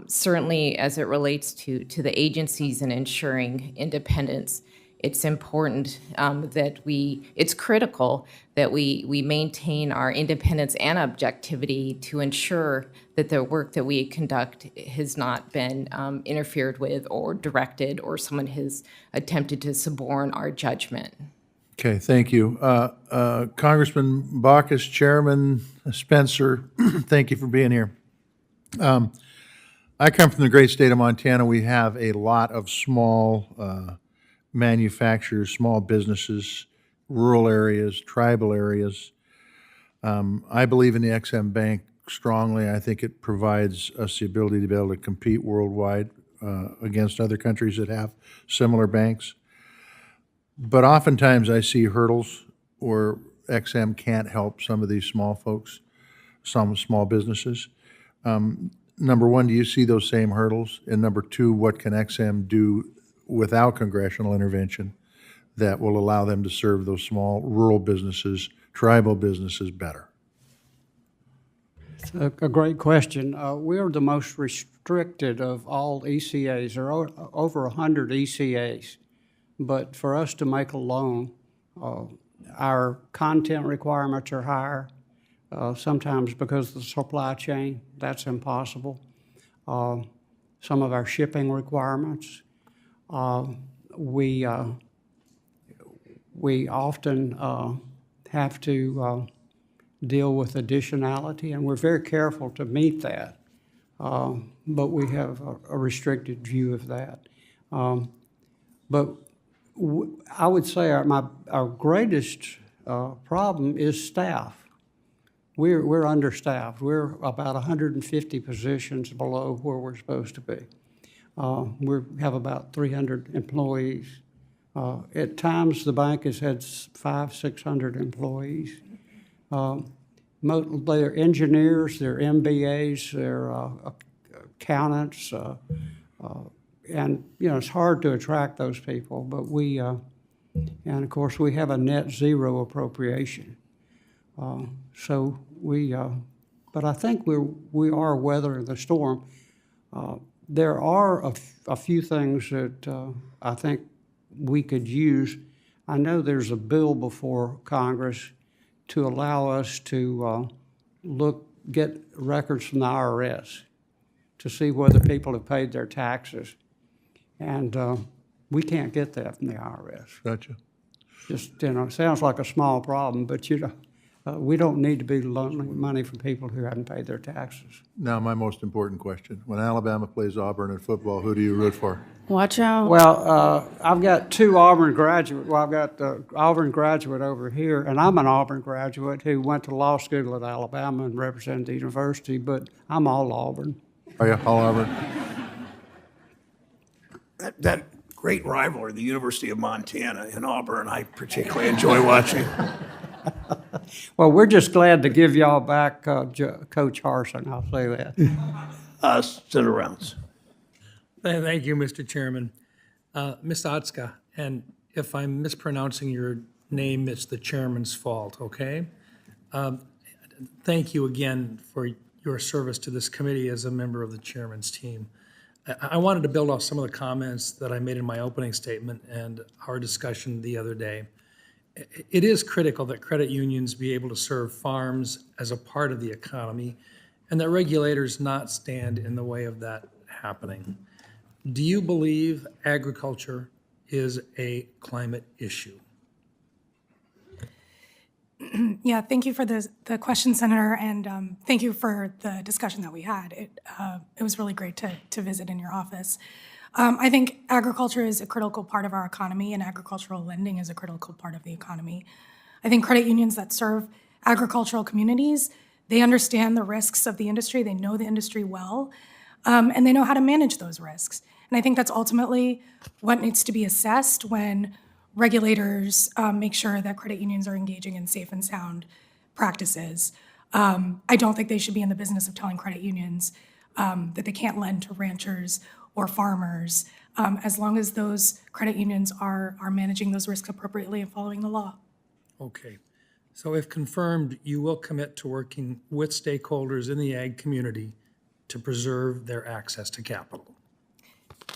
Speaker 6: Certainly, as it relates to the agencies and ensuring independence, it's important it's critical that we maintain our independence and objectivity to ensure that the work that we conduct has not been interfered with or directed or someone has attempted to suborn our judgment.
Speaker 9: Okay, thank you. Congressman Bachus, Chairman Spencer, thank you for being here. I come from the great state of Montana. We have a lot of small manufacturers, small businesses, rural areas, tribal areas. I believe in the XM Bank strongly. I think it provides us the ability to be able to compete worldwide against other countries that have similar banks. But oftentimes I see hurdles where XM can't help some of these small folks, some small businesses. Number one, do you see those same hurdles? And number two, what can XM do without congressional intervention that will allow them to serve those small rural businesses, tribal businesses better?
Speaker 5: It's a great question. We are the most restricted of all ECAs. There are over 100 ECAs. But for us to make a loan, our content requirements are higher. Sometimes because of the supply chain, that's impossible. Some of our shipping requirements. We often have to deal with additionality, and we're very careful to meet that. But we have a restricted view of that. But I would say our greatest problem is staff. We're understaffed. We're about 150 positions below where we're supposed to be. We have about 300 employees. At times, the bank has had 500-600 employees. They're engineers, they're MBAs, they're accountants, and it's hard to attract those people. But and of course, we have a net zero appropriation. But I think we are weathering the storm. There are a few things that I think we could use. I know there's a bill before Congress to allow us to get records from the IRS to see whether people have paid their taxes. And we can't get that from the IRS.
Speaker 9: Gotcha.
Speaker 5: Just, it sounds like a small problem, but we don't need to be loaning money from people who haven't paid their taxes.
Speaker 9: Now, my most important question. When Alabama plays Auburn in football, who do you root for?
Speaker 10: Watch out.
Speaker 5: Well, I've got two Auburn graduates. Well, I've got the Auburn graduate over here, and I'm an Auburn graduate who went to law school at Alabama and represented the university, but I'm all Auburn.
Speaker 9: Are you all Auburn?
Speaker 1: That great rivalry, the University of Montana and Auburn, I particularly enjoy watching.
Speaker 5: Well, we're just glad to give y'all back Coach Harson, I'll say that.
Speaker 1: Senator Rounds.
Speaker 2: Thank you, Mr. Chairman. Ms. Otsuka, and if I'm mispronouncing your name, it's the chairman's fault, okay? Thank you again for your service to this committee as a member of the chairman's team. I wanted to build off some of the comments that I made in my opening statement and our discussion the other day. It is critical that credit unions be able to serve farms as a part of the economy and that regulators not stand in the way of that happening. Do you believe agriculture is a climate issue?
Speaker 3: Yeah, thank you for the question, Senator, and thank you for the discussion that we had. It was really great to visit in your office. I think agriculture is a critical part of our economy, and agricultural lending is a critical part of the economy. I think credit unions that serve agricultural communities, they understand the risks of the industry, they know the industry well, and they know how to manage those risks. And I think that's ultimately what needs to be assessed when regulators make sure that credit unions are engaging in safe and sound practices. I don't think they should be in the business of telling credit unions that they can't lend to ranchers or farmers, as long as those credit unions are managing those risks appropriately and following the law.
Speaker 2: Okay. So if confirmed, you will commit to working with stakeholders in the ag community to preserve their access to capital?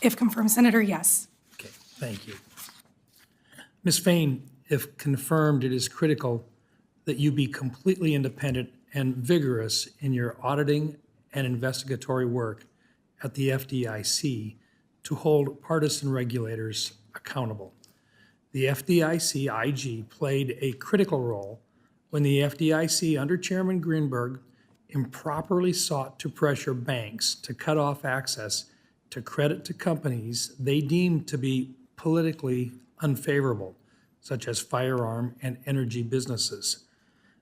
Speaker 3: If confirmed, Senator, yes.
Speaker 2: Okay, thank you. Ms. Fain, if confirmed, it is critical that you be completely independent and vigorous in your auditing and investigatory work at the FDIC to hold partisan regulators accountable. The FDIC IG played a critical role when the FDIC under Chairman Greenberg improperly sought to pressure banks to cut off access to credit to companies they deemed to be politically unfavorable, such as firearm and energy businesses.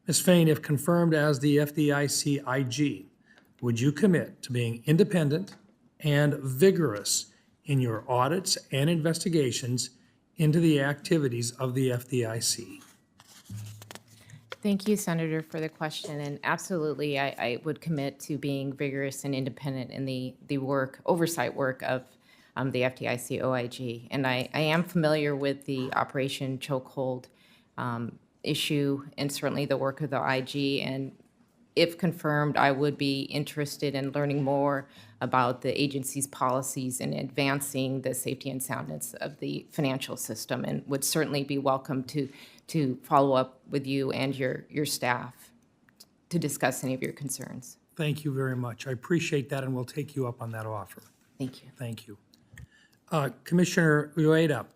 Speaker 2: Ms. Fain, if confirmed as the FDIC IG, would you commit to being independent and vigorous in your audits and investigations into the activities of the FDIC?
Speaker 6: Thank you, Senator, for the question. And absolutely, I would commit to being vigorous and independent in the oversight work of the FDIC OIG. And I am familiar with the Operation Chokehold issue and certainly the work of the IG. And if confirmed, I would be interested in learning more about the agency's policies in advancing the safety and soundness of the financial system, and would certainly be welcome to follow up with you and your staff to discuss any of your concerns.
Speaker 2: Thank you very much. I appreciate that, and we'll take you up on that offer.
Speaker 6: Thank you.
Speaker 2: Thank you. Commissioner Uyeda,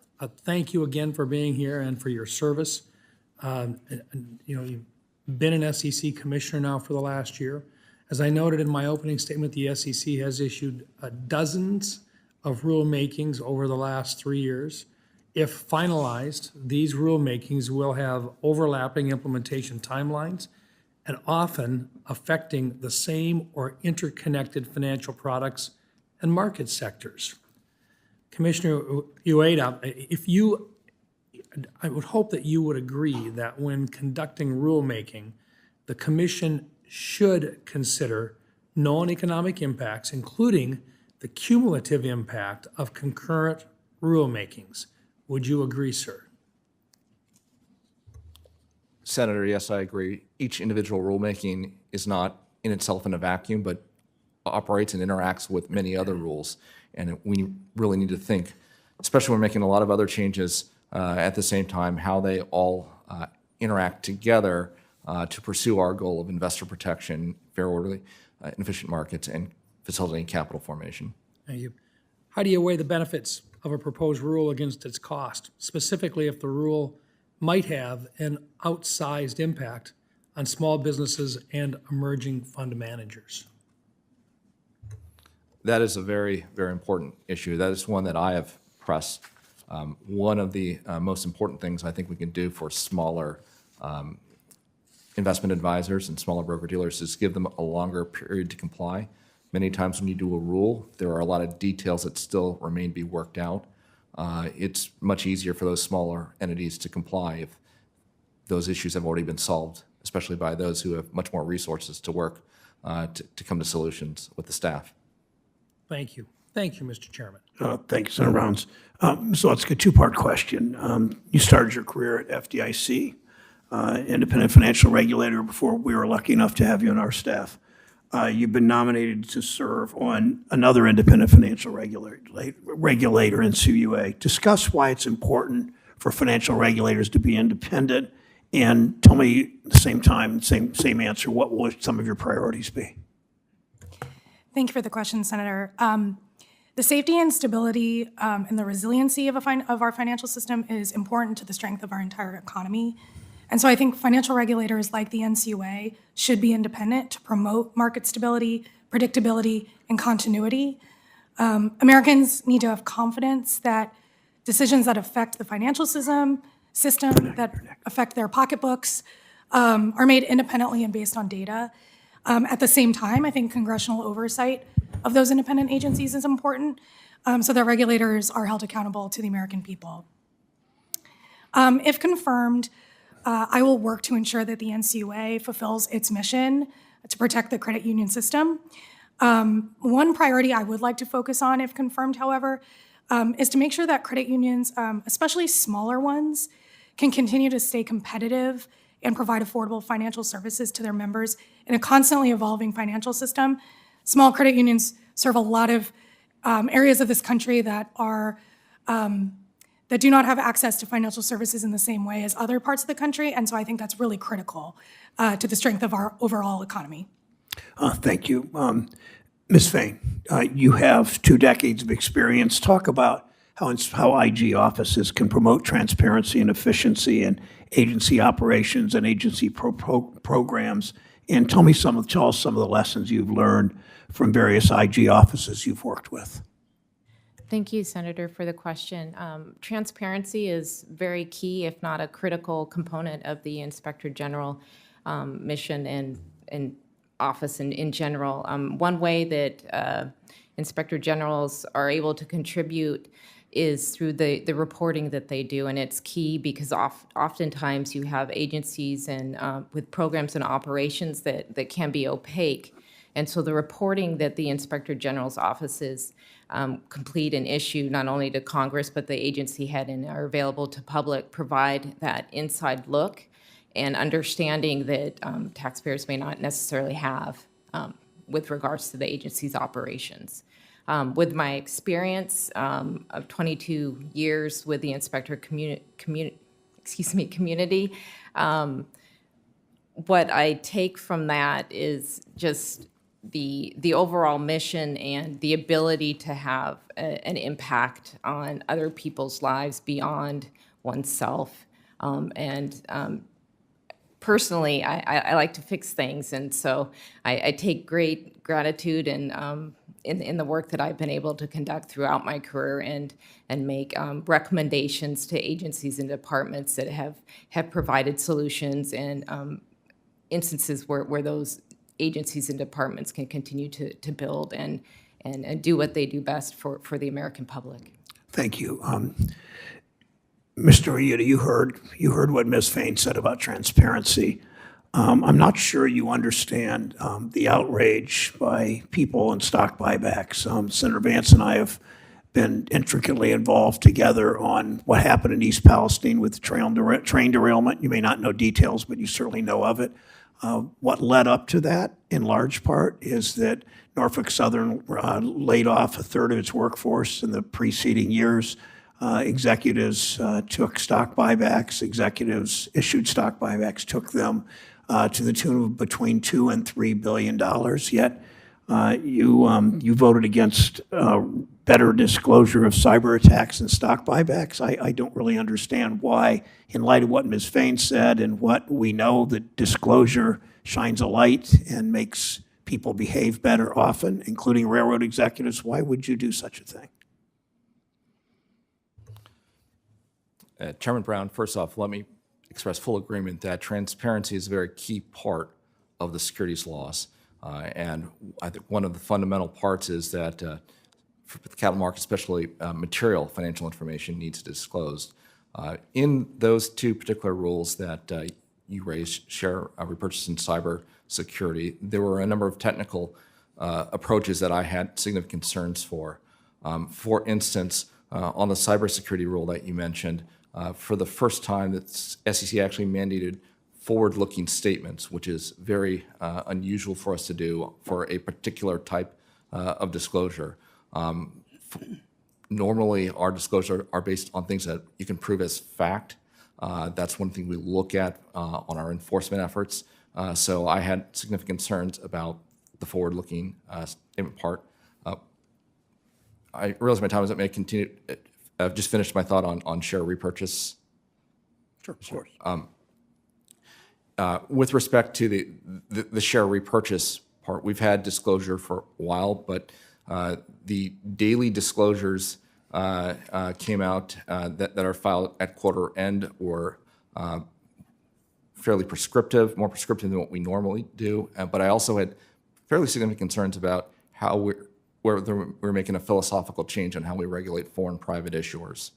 Speaker 2: thank you again for being here and for your service. You've been an SEC commissioner now for the last year. As I noted in my opening statement, the SEC has issued dozens of rulemakings over the last 3 years. If finalized, these rulemakings will have overlapping implementation timelines and often affecting the same or interconnected financial products and market sectors. Commissioner Uyeda, I would hope that you would agree that when conducting rulemaking, the commission should consider known economic impacts, including the cumulative impact of concurrent rulemakings. Would you agree, sir?
Speaker 4: Senator, yes, I agree. Each individual rulemaking is not in itself in a vacuum, but operates and interacts with many other rules. And we really need to think, especially when we're making a lot of other changes at the same time, how they all interact together to pursue our goal of investor protection, fair, orderly, and efficient markets, and facilitating capital formation.
Speaker 2: Thank you. How do you weigh the benefits of a proposed rule against its cost, specifically if the rule might have an outsized impact on small businesses and emerging fund managers?
Speaker 4: That is a very, very important issue. That is one that I have pressed. One of the most important things I think we can do for smaller investment advisors and smaller broker-dealers is give them a longer period to comply. Many times when you do a rule, there are a lot of details that still remain to be worked out. It's much easier for those smaller entities to comply if those issues have already been solved especially by those who have much more resources to work to come to solutions with the staff.
Speaker 2: Thank you. Thank you, Mr. Chairman.
Speaker 1: Thank you, Senator Rounds. So let's get a two-part question. You started your career at FDIC, independent financial regulator, before we were lucky enough to have you on our staff. You've been nominated to serve on another independent financial regulator, NCUA. Discuss why it's important for financial regulators to be independent, and tell me at the same time, same answer, what will some of your priorities be?
Speaker 3: Thank you for the question, Senator. The safety and stability and the resiliency of our financial system is important to the strength of our entire economy. And so I think financial regulators like the NCUA should be independent to promote market stability, predictability, and continuity. Americans need to have confidence that decisions that affect the financial system, that affect their pocketbooks, are made independently and based on data. At the same time, I think congressional oversight of those independent agencies is important, so that regulators are held accountable to the American people. If confirmed, I will work to ensure that the NCUA fulfills its mission to protect the credit union system. One priority I would like to focus on, if confirmed, however, is to make sure that credit unions, especially smaller ones, can continue to stay competitive and provide affordable financial services to their members in a constantly evolving financial system. Small credit unions serve a lot of areas of this country that are that do not have access to financial services in the same way as other parts of the country, and so I think that's really critical to the strength of our overall economy.
Speaker 1: Thank you. Ms. Fain, you have 2 decades of experience. Talk about how IG offices can promote transparency and efficiency in agency operations and agency programs, and tell us some of the lessons you've learned from various IG offices you've worked with.
Speaker 6: Thank you, Senator, for the question. Transparency is very key, if not a critical component of the Inspector General mission and office in general. One way that Inspector Generals are able to contribute is through the reporting that they do, and it's key because oftentimes you have agencies and with programs and operations that can be opaque. And so the reporting that the Inspector General's offices complete and issue not only to Congress but the agency head and are available to public provide that inside look and understanding that taxpayers may not necessarily have with regards to the agency's operations. With my experience of 22 years with the inspector community, what I take from that is just the overall mission and the ability to have an impact on other people's lives beyond oneself. Personally, I like to fix things, and so I take great gratitude and in the work that I've been able to conduct throughout my career and make recommendations to agencies and departments that have provided solutions and instances where those agencies and departments can continue to build and do what they do best for the American public.
Speaker 1: Thank you. Mr. Uyeda, you heard what Ms. Fain said about transparency. I'm not sure you understand the outrage by people in stock buybacks. Senator Vance and I have been intricately involved together on what happened in East Palestine with the train derailment. You may not know details, but you certainly know of it. What led up to that, in large part, is that Norfolk Southern laid off 1/3 of its workforce in the preceding years. Executives took stock buybacks. Executives issued stock buybacks, took them to the tune of between $2 and $3 billion. Yet you voted against better disclosure of cyber attacks and stock buybacks. I don't really understand why, in light of what Ms. Fain said and what we know, that disclosure shines a light and makes people behave better often, including railroad executives. Why would you do such a thing?
Speaker 4: Chairman Brown, first off, let me express full agreement that transparency is a very key part of the securities laws. And I think one of the fundamental parts is that for the capital market, especially material financial information needs to be disclosed. In those 2 particular rules that you raised, share repurchase and cyber security, there were a number of technical approaches that I had significant concerns for. For instance, on the cybersecurity rule that you mentioned, for the first time, the SEC actually mandated forward-looking statements, which is very unusual for us to do for a particular type of disclosure. Normally, our disclosure are based on things that you can prove as fact. That's one thing we look at on our enforcement efforts. So I had significant concerns about the forward-looking statement part. I realize my time is up. May I continue? I've just finished my thought on share repurchase.
Speaker 1: Sure, of course.
Speaker 4: With respect to the share repurchase part, we've had disclosure for a while, but the daily disclosures came out that are filed at quarter end were fairly prescriptive, more prescriptive than what we normally do. But I also had fairly significant concerns about how we're making a philosophical change on how we regulate foreign private issuers.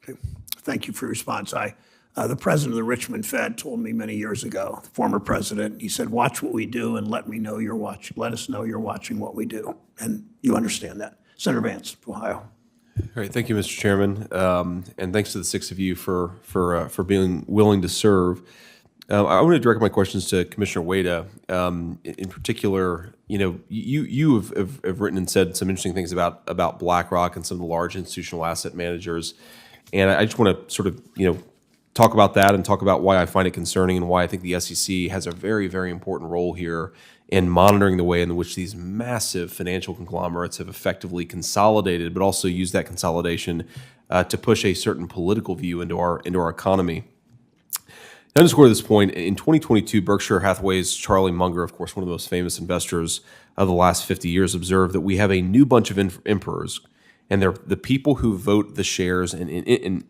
Speaker 1: Okay. Thank you for your response. The president of the Richmond Fed told me many years ago, the former president, he said, watch what we do and let us know you're watching what we do. And you understand that. Senator Vance, Ohio.
Speaker 10: All right, thank you, Mr. Chairman, and thanks to the six of you for being willing to serve. I want to direct my questions to Commissioner Uyeda. In particular, you have written and said some interesting things about BlackRock and some of the large institutional asset managers, and I just want to sort of talk about that and talk about why I find it concerning and why I think the SEC has a very, very important role here in monitoring the way in which these massive financial conglomerates have effectively consolidated, but also used that consolidation to push a certain political view into our economy. To underscore this point, in 2022, Berkshire Hathaway's Charlie Munger, of course, one of the most famous investors of the last 50 years, observed that we have a new bunch of emperors, and they're the people who vote the shares in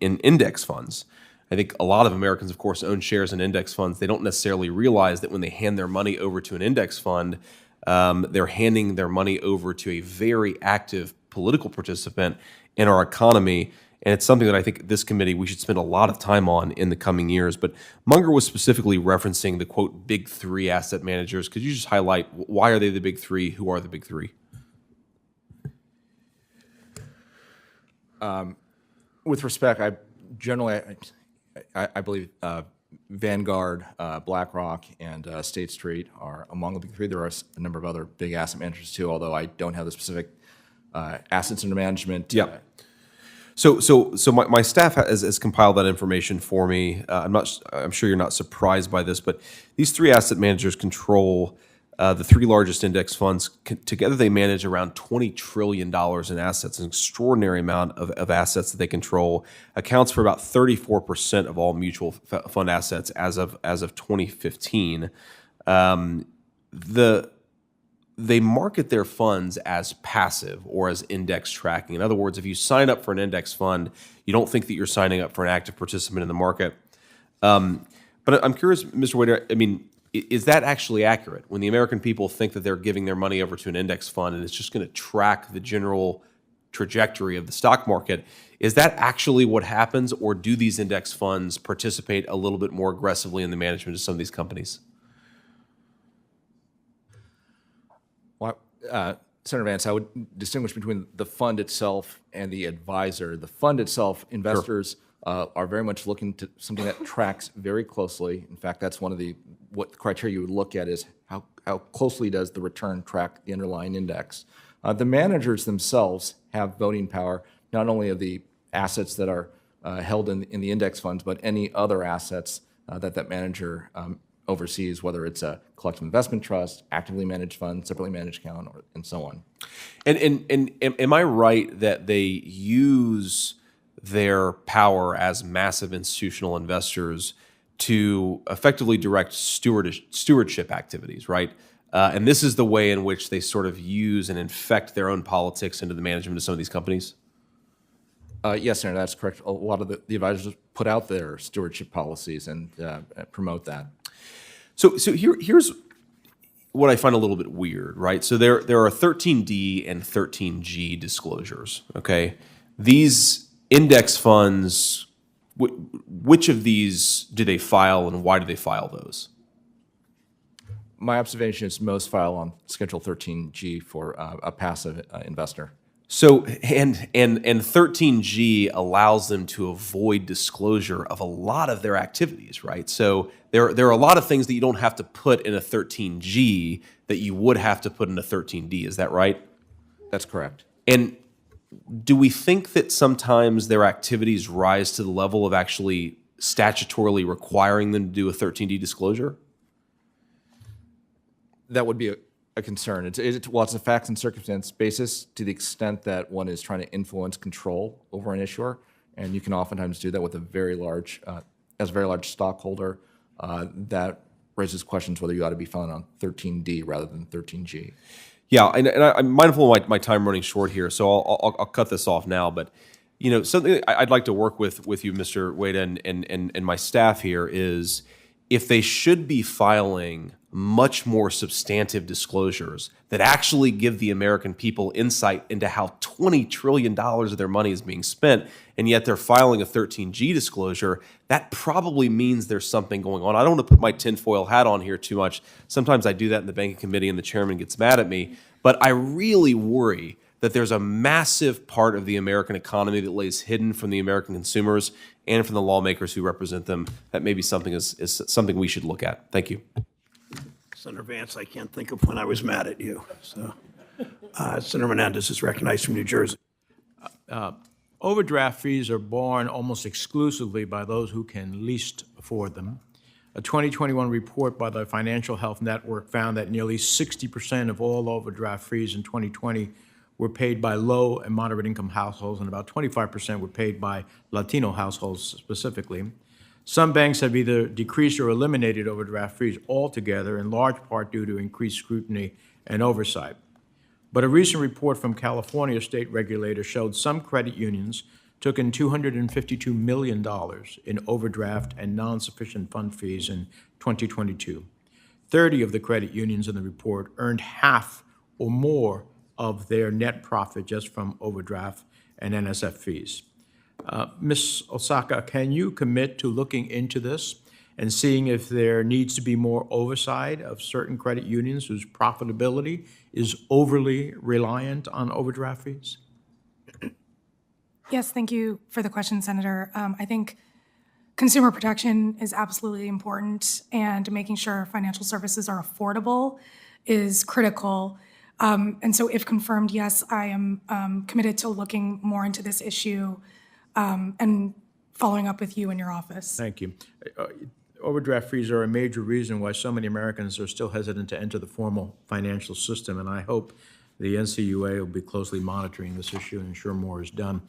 Speaker 10: index funds. I think a lot of Americans, of course, own shares in index funds. They don't necessarily realize that when they hand their money over to an index fund, they're handing their money over to a very active political participant in our economy. And it's something that I think this committee, we should spend a lot of time on in the coming years. But Munger was specifically referencing the, quote, big three asset managers. Could you just highlight why are they the big three? Who are the big three?
Speaker 4: With respect, I believe Vanguard, BlackRock, and State Street are among the big three. There are a number of other big asset managers too, although I don't have the specific assets under management.
Speaker 10: Yeah. So my staff has compiled that information for me. I'm sure you're not surprised by this, but these three asset managers control the three largest index funds. Together, they manage around $20 trillion in assets, an extraordinary amount of assets that they control. Accounts for about 34% of all mutual fund assets as of 2015. They market their funds as passive or as index tracking. In other words, if you sign up for an index fund, you don't think that you're signing up for an active participant in the market. But I'm curious, Mr. Uyeda, I mean, is that actually accurate? When the American people think that they're giving their money over to an index fund and it's just going to track the general trajectory of the stock market, is that actually what happens, or do these index funds participate a little bit more aggressively in the management of some of these companies?
Speaker 4: Well, Senator Vance, I would distinguish between the fund itself and the advisor. The fund itself, investors are very much looking to something that tracks very closely. In fact, that's one of what criteria you would look at is how closely does the return track the underlying index. The managers themselves have voting power, not only of the assets that are held in the index funds, but any other assets that manager oversees, whether it's a collective investment trust, actively managed fund, separately managed account, and so on.
Speaker 10: And am I right that they use their power as massive institutional investors to effectively direct stewardship activities, right? And this is the way in which they sort of use and infect their own politics into the management of some of these companies?
Speaker 4: Yes, Senator, that's correct. A lot of the advisors put out their stewardship policies and promote that.
Speaker 10: So here's what I find a little bit weird, right? So there are 13D and 13G disclosures, okay? These index funds which of these do they file, and why do they file those?
Speaker 4: My observation is most file on Schedule 13G for a passive investor.
Speaker 10: So, and 13G allows them to avoid disclosure of a lot of their activities, right? So there are a lot of things that you don't have to put in a 13G that you would have to put in a 13D. Is that right?
Speaker 4: That's correct.
Speaker 10: And do we think that sometimes their activities rise to the level of actually statutorily requiring them to do a 13D disclosure?
Speaker 4: That would be a concern. It's a facts and circumstance basis to the extent that one is trying to influence control over an issuer, and you can oftentimes do that with a very large stockholder. That raises questions whether you ought to be filing on 13D rather than 13G.
Speaker 10: Yeah, and I'm mindful of my time running short here, so I'll cut this off now. But something I'd like to work with you, Mr. Uyeda, and my staff here is if they should be filing much more substantive disclosures that actually give the American people insight into how $20 trillion of their money is being spent, and yet they're filing a 13G disclosure, that probably means there's something going on. I don't want to put my tinfoil hat on here too much. Sometimes I do that in the banking committee and the chairman gets mad at me, but I really worry that there's a massive part of the American economy that lays hidden from the American consumers and from the lawmakers who represent them. That maybe something is something we should look at. Thank you.
Speaker 1: Senator Vance, I can't think of when I was mad at you. So, Senator Menendez is recognized from New Jersey.
Speaker 11: Overdraft fees are borne almost exclusively by those who can least afford them. A 2021 report by the Financial Health Network found that nearly 60% of all overdraft fees in 2020 were paid by low and moderate income households, and about 25% were paid by Latino households specifically. Some banks have either decreased or eliminated overdraft fees altogether, in large part due to increased scrutiny and oversight. But a recent report from California state regulators showed some credit unions took in $252 million in overdraft and non-sufficient fund fees in 2022. 30 of the credit unions in the report earned half or more of their net profit just from overdraft and NSF fees. Ms. Otsuka, can you commit to looking into this and seeing if there needs to be more oversight of certain credit unions whose profitability is overly reliant on overdraft fees?
Speaker 3: Yes, thank you for the question, Senator. I think consumer protection is absolutely important, and making sure financial services are affordable is critical. And so if confirmed, yes, I am committed to looking more into this issue and following up with you in your office.
Speaker 11: Thank you. Overdraft fees are a major reason why so many Americans are still hesitant to enter the formal financial system, and I hope the NCUA will be closely monitoring this issue and ensure more is done.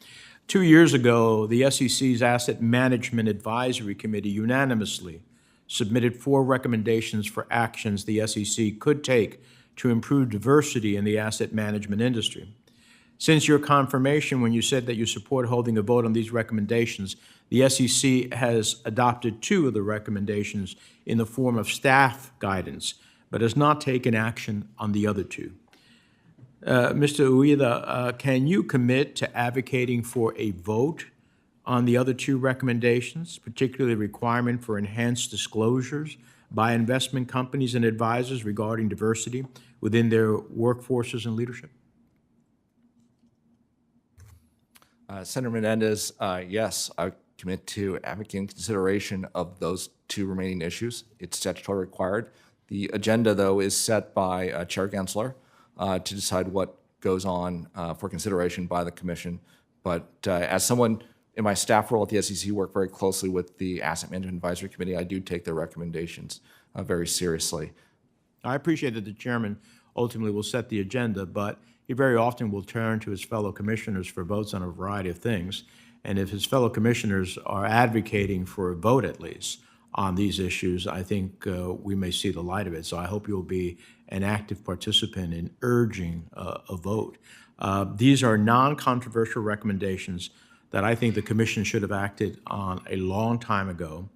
Speaker 11: 2 years ago, the SEC's Asset Management Advisory Committee unanimously submitted 4 recommendations for actions the SEC could take to improve diversity in the asset management industry. Since your confirmation when you said that you support holding a vote on these recommendations, the SEC has adopted 2 of the recommendations in the form of staff guidance, but has not taken action on the other 2. Mr. Uyeda, can you commit to advocating for a vote on the other 2 recommendations, particularly the requirement for enhanced disclosures by investment companies and advisors regarding diversity within their workforces and leadership?
Speaker 4: Senator Menendez, yes, I commit to advocating consideration of those 2 remaining issues. It's statutorily required. The agenda, though, is set by Chair Gensler to decide what goes on for consideration by the commission. But as someone in my staff role at the SEC, work very closely with the Asset Management Advisory Committee, I do take their recommendations very seriously.
Speaker 11: I appreciate that the chairman ultimately will set the agenda, but he very often will turn to his fellow commissioners for votes on a variety of things. And if his fellow commissioners are advocating for a vote, at least, on these issues, I think we may see the light of it. So I hope you'll be an active participant in urging a vote. These are non-controversial recommendations that I think the commission should have acted on a long time ago.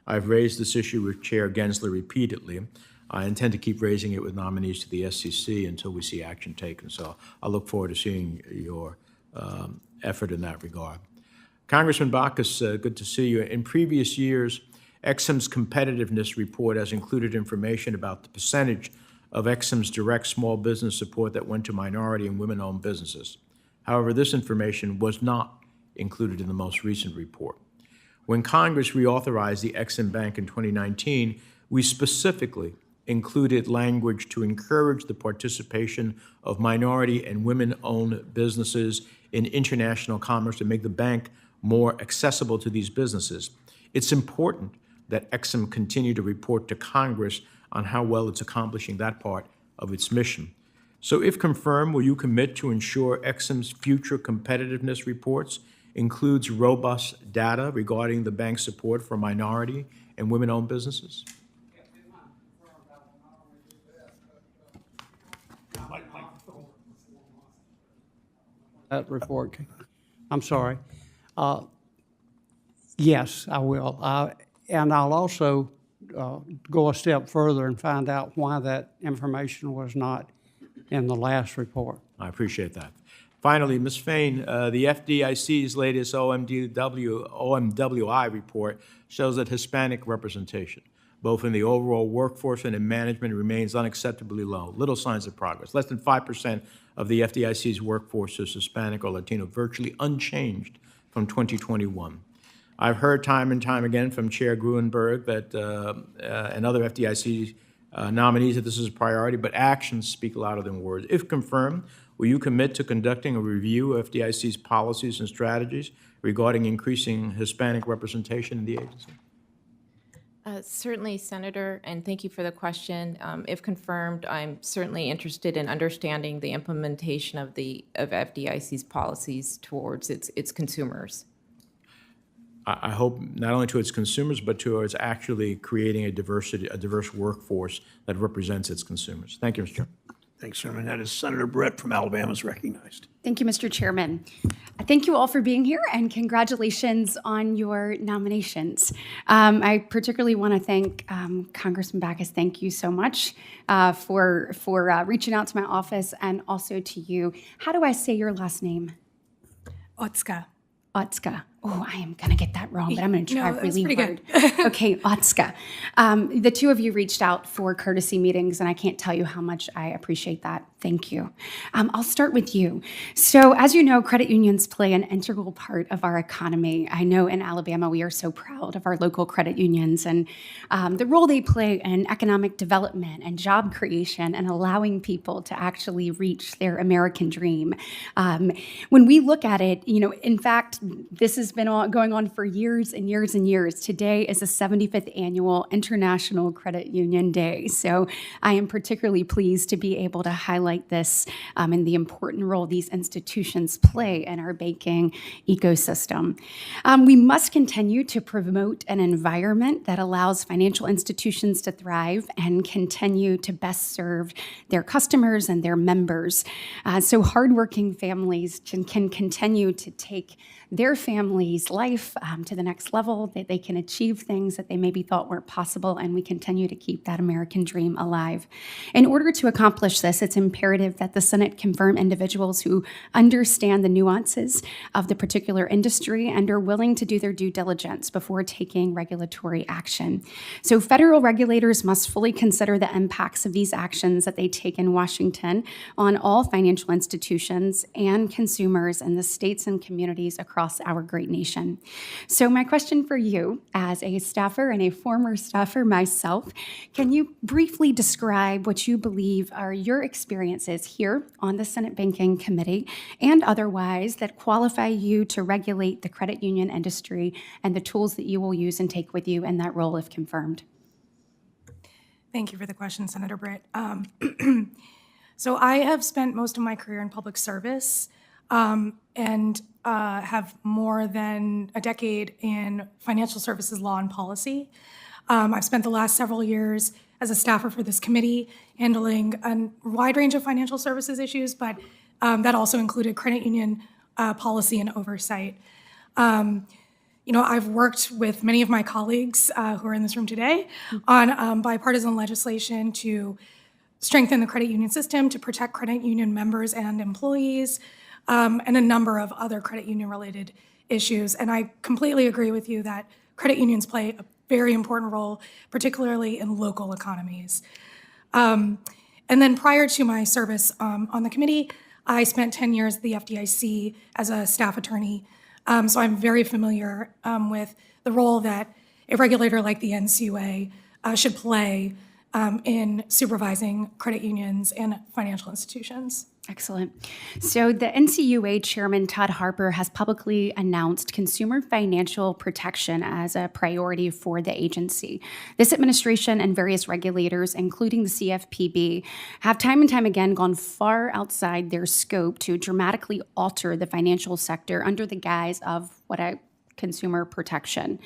Speaker 11: I've raised this issue with Chair Gensler repeatedly. I intend to keep raising it with nominees to the SEC until we see action taken. So I look forward to seeing your effort in that regard. Congressman Bachus, good to see you. In previous years, EXIM's competitiveness report has included information about the percentage of EXIM's direct small business support that went to minority and women-owned businesses. However, this information was not included in the most recent report. When Congress reauthorized the EXIM Bank in 2019, we specifically included language to encourage the participation of minority and women-owned businesses in international commerce to make the bank more accessible to these businesses. It's important that EXIM continue to report to Congress on how well it's accomplishing that part of its mission. So if confirmed, will you commit to ensure EXIM's future competitiveness reports includes robust data regarding the bank's support for minority and women-owned businesses?
Speaker 5: That report, I'm sorry. Yes, I will. And I'll also go a step further and find out why that information was not in the last report.
Speaker 11: I appreciate that. Finally, Ms. Fain, the FDIC's latest OMWI report shows that Hispanic representation, both in the overall workforce and in management, remains unacceptably low. Little signs of progress. Less than 5% of the FDIC's workforce is Hispanic or Latino, virtually unchanged from 2021. I've heard time and time again from Chair Gruenberg that, and other FDIC nominees that this is a priority, but actions speak louder than words. If confirmed, will you commit to conducting a review of FDIC's policies and strategies regarding increasing Hispanic representation in the agency?
Speaker 6: Certainly, Senator, and thank you for the question. If confirmed, I'm certainly interested in understanding the implementation of FDIC's policies towards its consumers.
Speaker 11: I hope not only to its consumers, but to its actually creating a diverse workforce that represents its consumers. Thank you, Mr. Chairman.
Speaker 1: Thanks, Chairman. That is Senator Brett from Alabama is recognized.
Speaker 12: Thank you, Mr. Chairman. Thank you all for being here, and congratulations on your nominations. I particularly want to thank Congressman Bachus. Thank you so much for reaching out to my office, and also to you. How do I say your last name?
Speaker 3: Otsuka.
Speaker 12: Otsuka. Oh, I am going to get that wrong, but I'm going to try really hard.
Speaker 3: Good.
Speaker 12: Okay, Otsuka. The two of you reached out for courtesy meetings, and I can't tell you how much I appreciate that. Thank you. I'll start with you. So as you know, credit unions play an integral part of our economy. I know in Alabama we are so proud of our local credit unions and the role they play in economic development and job creation and allowing people to actually reach their American dream. When we look at it, in fact, this has been going on for years and years and years. Today is the 75th Annual International Credit Union Day. So I am particularly pleased to be able to highlight this and the important role these institutions play in our banking ecosystem. We must continue to promote an environment that allows financial institutions to thrive and continue to best serve their customers and their members. So hardworking families can continue to take their family's life to the next level, that they can achieve things that they maybe thought weren't possible, and we continue to keep that American dream alive. In order to accomplish this, it's imperative that the Senate confirm individuals who understand the nuances of the particular industry and are willing to do their due diligence before taking regulatory action. So federal regulators must fully consider the impacts of these actions that they take in Washington on all financial institutions and consumers in the states and communities across our great nation. So my question for you, as a staffer and a former staffer myself, can you briefly describe what you believe are your experiences here on the Senate Banking Committee and otherwise that qualify you to regulate the credit union industry and the tools that you will use and take with you in that role if confirmed?
Speaker 3: Thank you for the question, Senator Britt. So I have spent most of my career in public service and have more than a decade in financial services law and policy. I've spent the last several years as a staffer for this committee handling a wide range of financial services issues, but that also included credit union policy and oversight. I've worked with many of my colleagues who are in this room today on bipartisan legislation to strengthen the credit union system, to protect credit union members and employees, and a number of other credit union-related issues. And I completely agree with you that credit unions play a very important role, particularly in local economies. And then prior to my service on the committee, I spent 10 years at the FDIC as a staff attorney. So I'm very familiar with the role that a regulator like the NCUA should play in supervising credit unions and financial institutions.
Speaker 12: Excellent. So the NCUA Chairman Todd Harper has publicly announced consumer financial protection as a priority for the agency. This administration and various regulators, including the CFPB, have time and time again gone far outside their scope to dramatically alter the financial sector under the guise of consumer protection.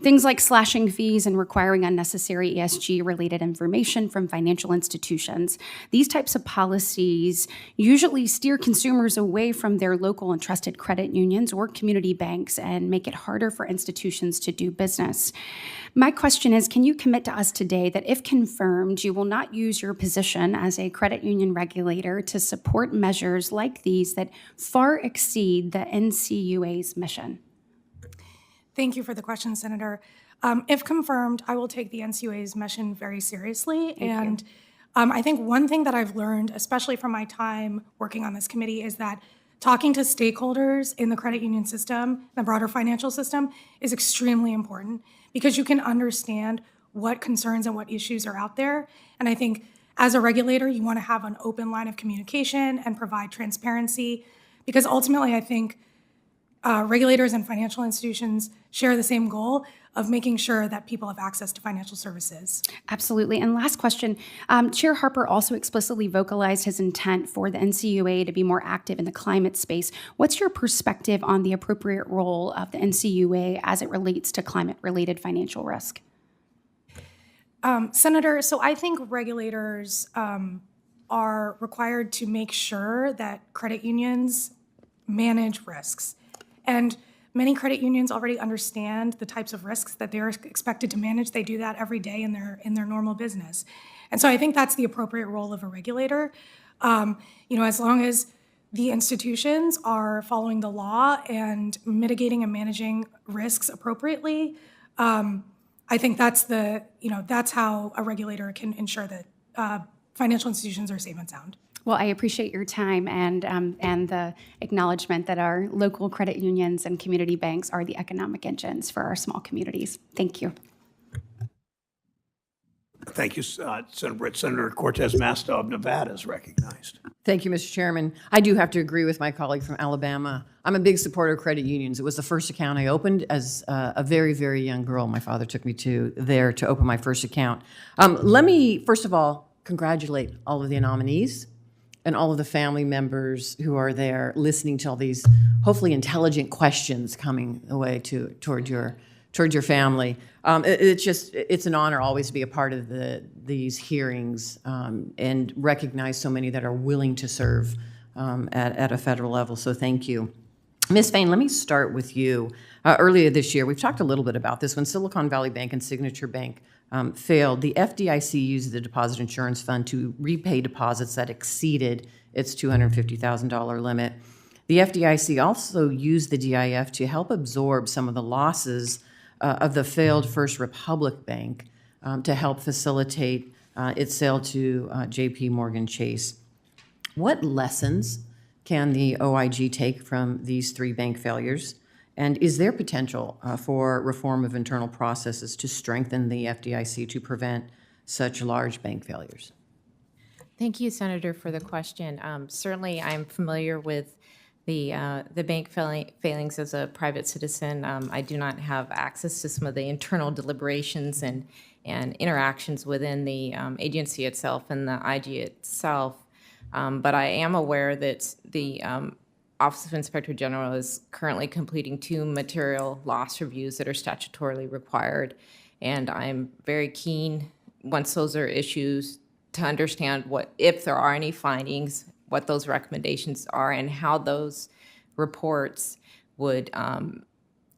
Speaker 12: Things like slashing fees and requiring unnecessary ESG-related information from financial institutions. These types of policies usually steer consumers away from their local and trusted credit unions or community banks and make it harder for institutions to do business. My question is, can you commit to us today that if confirmed, you will not use your position as a credit union regulator to support measures like these that far exceed the NCUA's mission?
Speaker 3: Thank you for the question, Senator. If confirmed, I will take the NCUA's mission very seriously. And I think one thing that I've learned, especially from my time working on this committee, is that talking to stakeholders in the credit union system, the broader financial system, is extremely important because you can understand what concerns and what issues are out there. And I think as a regulator, you want to have an open line of communication and provide transparency because ultimately I think regulators and financial institutions share the same goal of making sure that people have access to financial services.
Speaker 12: Absolutely. And last question, Chair Harper also explicitly vocalized his intent for the NCUA to be more active in the climate space. What's your perspective on the appropriate role of the NCUA as it relates to climate-related financial risk?
Speaker 3: Senator, so I think regulators are required to make sure that credit unions manage risks. And many credit unions already understand the types of risks that they're expected to manage. They do that every day in their normal business. And so I think that's the appropriate role of a regulator. As long as the institutions are following the law and mitigating and managing risks appropriately, I think that's how a regulator can ensure that financial institutions are safe and sound.
Speaker 12: Well, I appreciate your time and the acknowledgement that our local credit unions and community banks are the economic engines for our small communities. Thank you.
Speaker 1: Thank you, Senator Britt. Senator Cortez Masto of Nevada is recognized.
Speaker 13: Thank you, Mr. Chairman. I do have to agree with my colleague from Alabama. I'm a big supporter of credit unions. It was the first account I opened as a very, very young girl. My father took me to open my first account. Let me, first of all, congratulate all of the nominees and all of the family members who are there listening to all these hopefully intelligent questions coming away toward your family. It's an honor always to be a part of these hearings and recognize so many that are willing to serve at a federal level. So thank you. Ms. Fain, let me start with you. Earlier this year, we've talked a little bit about this. When Silicon Valley Bank and Signature Bank failed, the FDIC used the Deposit Insurance Fund to repay deposits that exceeded its $250,000 limit. The FDIC also used the DIF to help absorb some of the losses of the failed First Republic Bank to help facilitate its sale to J.P. Morgan Chase. What lessons can the OIG take from these three bank failures? And is there potential for reform of internal processes to strengthen the FDIC to prevent such large bank failures?
Speaker 6: Thank you, Senator, for the question. Certainly, I'm familiar with the bank failings as a private citizen. I do not have access to some of the internal deliberations and interactions within the agency itself and the IG itself, but I am aware that the Office of Inspector General is currently completing 2 material loss reviews that are statutorily required, and I'm very keen, once those are issues, to understand if there are any findings, what those recommendations are, and how those reports would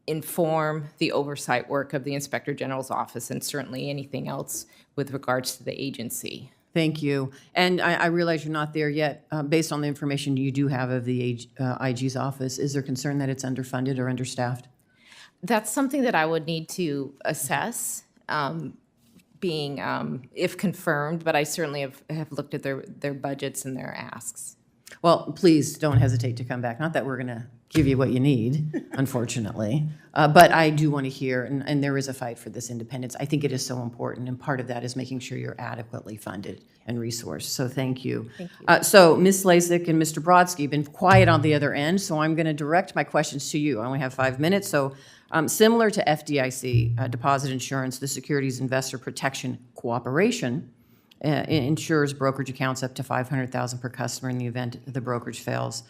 Speaker 6: inform the oversight work of the Inspector General's office and certainly anything else with regards to the agency.
Speaker 13: Thank you. And I realize you're not there yet. Based on the information you do have of the IG's office, is there concern that it's underfunded or understaffed?
Speaker 6: That's something that I would need to assess, if confirmed, but I certainly have looked at their budgets and their asks.
Speaker 13: Well, please don't hesitate to come back. Not that we're going to give you what you need, unfortunately, but I do want to hear, and there is a fight for this independence. I think it is so important, and part of that is making sure you're adequately funded and resourced. So thank you.
Speaker 6: Thank you.
Speaker 13: So Ms. Slacik and Mr. Brodsky have been quiet on the other end, so I'm going to direct my questions to you. I only have 5 minutes, so similar to FDIC, deposit insurance, the Securities Investor Protection Cooperation insures brokerage accounts up to $500,000 per customer in the event the brokerage fails.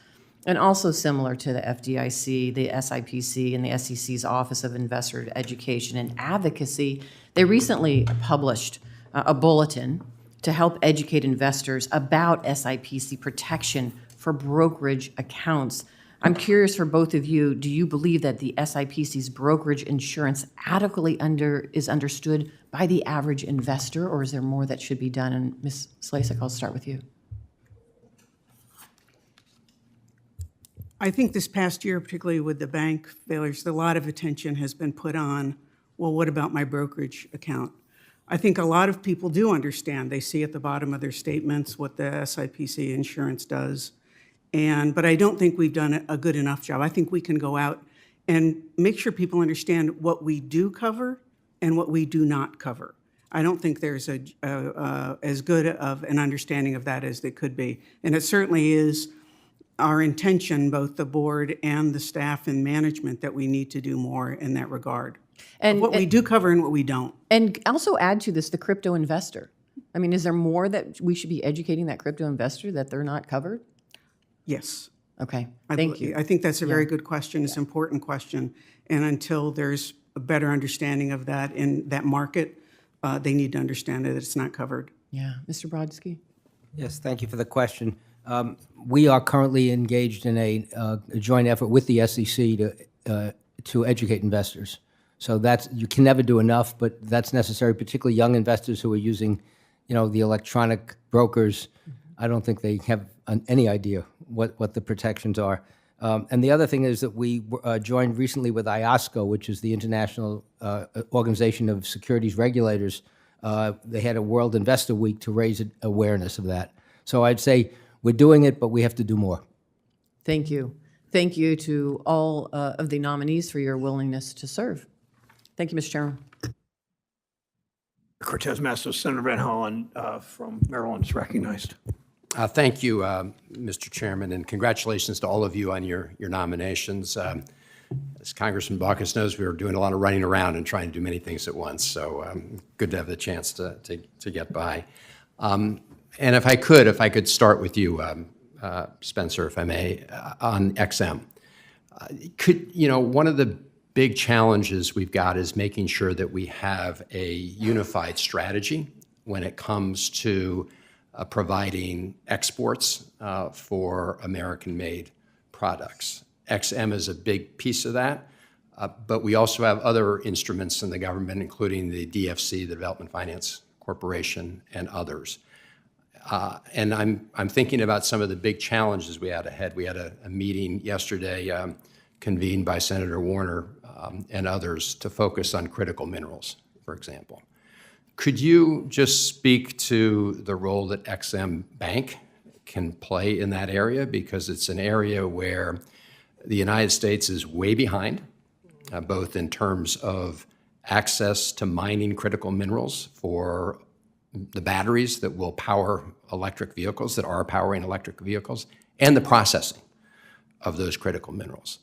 Speaker 13: And also similar to the FDIC, the SIPC, and the SEC's Office of Investor Education and Advocacy, they recently published a bulletin to help educate investors about SIPC protection for brokerage accounts. I'm curious for both of you, do you believe that the SIPC's brokerage insurance adequately is understood by the average investor, or is there more that should be done? And Ms. Slacik, I'll start with you.
Speaker 7: I think this past year, particularly with the bank failures, a lot of attention has been put on, well, what about my brokerage account? I think a lot of people do understand. They see at the bottom of their statements what the SIPC insurance does. But I don't think we've done a good enough job. I think we can go out and make sure people understand what we do cover and what we do not cover. I don't think there's as good of an understanding of that as there could be. And it certainly is our intention, both the board and the staff and management, that we need to do more in that regard. And what we do cover and what we don't.
Speaker 13: And also add to this the crypto investor. I mean, is there more that we should be educating that crypto investor that they're not covered?
Speaker 7: Yes.
Speaker 13: Okay, thank you.
Speaker 7: I think that's a very good question. It's an important question. And until there's a better understanding of that in that market, they need to understand that it's not covered.
Speaker 13: Yeah. Mr. Brodsky?
Speaker 8: Yes, thank you for the question. We are currently engaged in a joint effort with the SEC to educate investors. So you can never do enough, but that's necessary, particularly young investors who are using, the electronic brokers. I don't think they have any idea what the protections are. And the other thing is that we joined recently with IOSCO, which is the International Organization of Securities Regulators. They had a World Investor Week to raise awareness of that. So I'd say we're doing it, but we have to do more.
Speaker 13: Thank you. Thank you to all of the nominees for your willingness to serve. Thank you, Mr. Chairman.
Speaker 1: Cortez Masto, Senator Van Hollen from Maryland is recognized.
Speaker 14: Thank you, Mr. Chairman, and congratulations to all of you on your nominations. As Congressman Bachus knows, we were doing a lot of running around and trying to do many things at once, so good to have the chance to get by. And if I could start with you, Spencer, if I may, on XM. One of the big challenges we've got is making sure that we have a unified strategy when it comes to providing exports for American-made products. XM is a big piece of that, but we also have other instruments in the government, including the DFC, the Development Finance Corporation, and others. And I'm thinking about some of the big challenges we had ahead. We had a meeting yesterday convened by Senator Warner and others to focus on critical minerals, for example. Could you just speak to the role that XM Bank can play in that area? Because it's an area where the United States is way behind, both in terms of access to mining critical minerals for the batteries that will power electric vehicles, that are powering electric vehicles, and the processing of those critical minerals.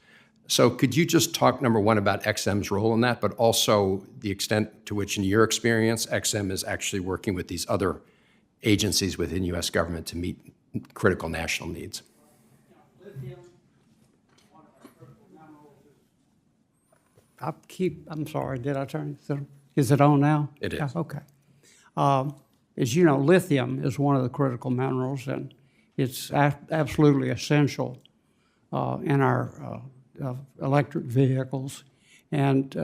Speaker 14: So could you just talk, number one, about XM's role in that, but also the extent to which, in your experience, XM is actually working with these other agencies within U.S. government to meet critical national needs?
Speaker 5: I'm sorry, did I turn it? Is it on now?
Speaker 14: It is.
Speaker 5: Okay. As you know, lithium is one of the critical minerals, and it's absolutely essential in our electric vehicles. And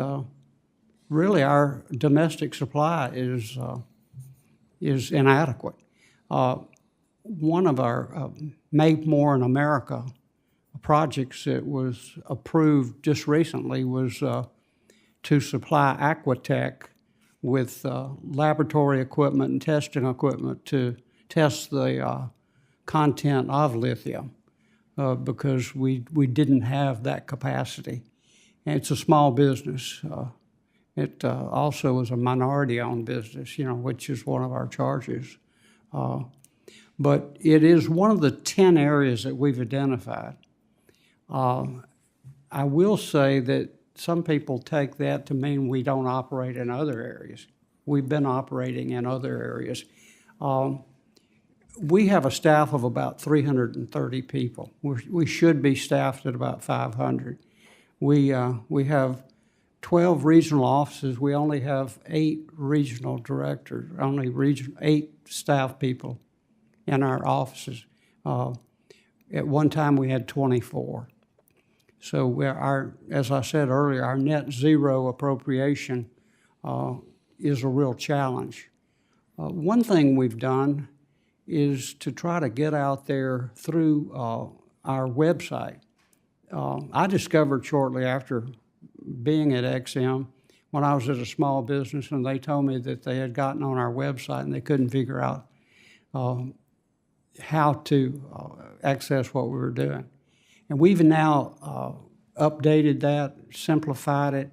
Speaker 5: really, our domestic supply is inadequate. One of our Make More in America projects that was approved just recently was to supply Aquatech with laboratory equipment and testing equipment to test the content of lithium because we didn't have that capacity. And it's a small business. It also is a minority-owned business, which is one of our charges. But it is one of the 10 areas that we've identified. I will say that some people take that to mean we don't operate in other areas. We've been operating in other areas. We have a staff of about 330 people. We should be staffed at about 500. We have 12 regional offices. We only have 8 regional directors, only 8 staff people in our offices. At one time, we had 24. So as I said earlier, our net zero appropriation is a real challenge. One thing we've done is to try to get out there through our website. I discovered shortly after being at XM, when I was at a small business, and they told me that they had gotten on our website and they couldn't figure out how to access what we were doing. And we've now updated that, simplified it,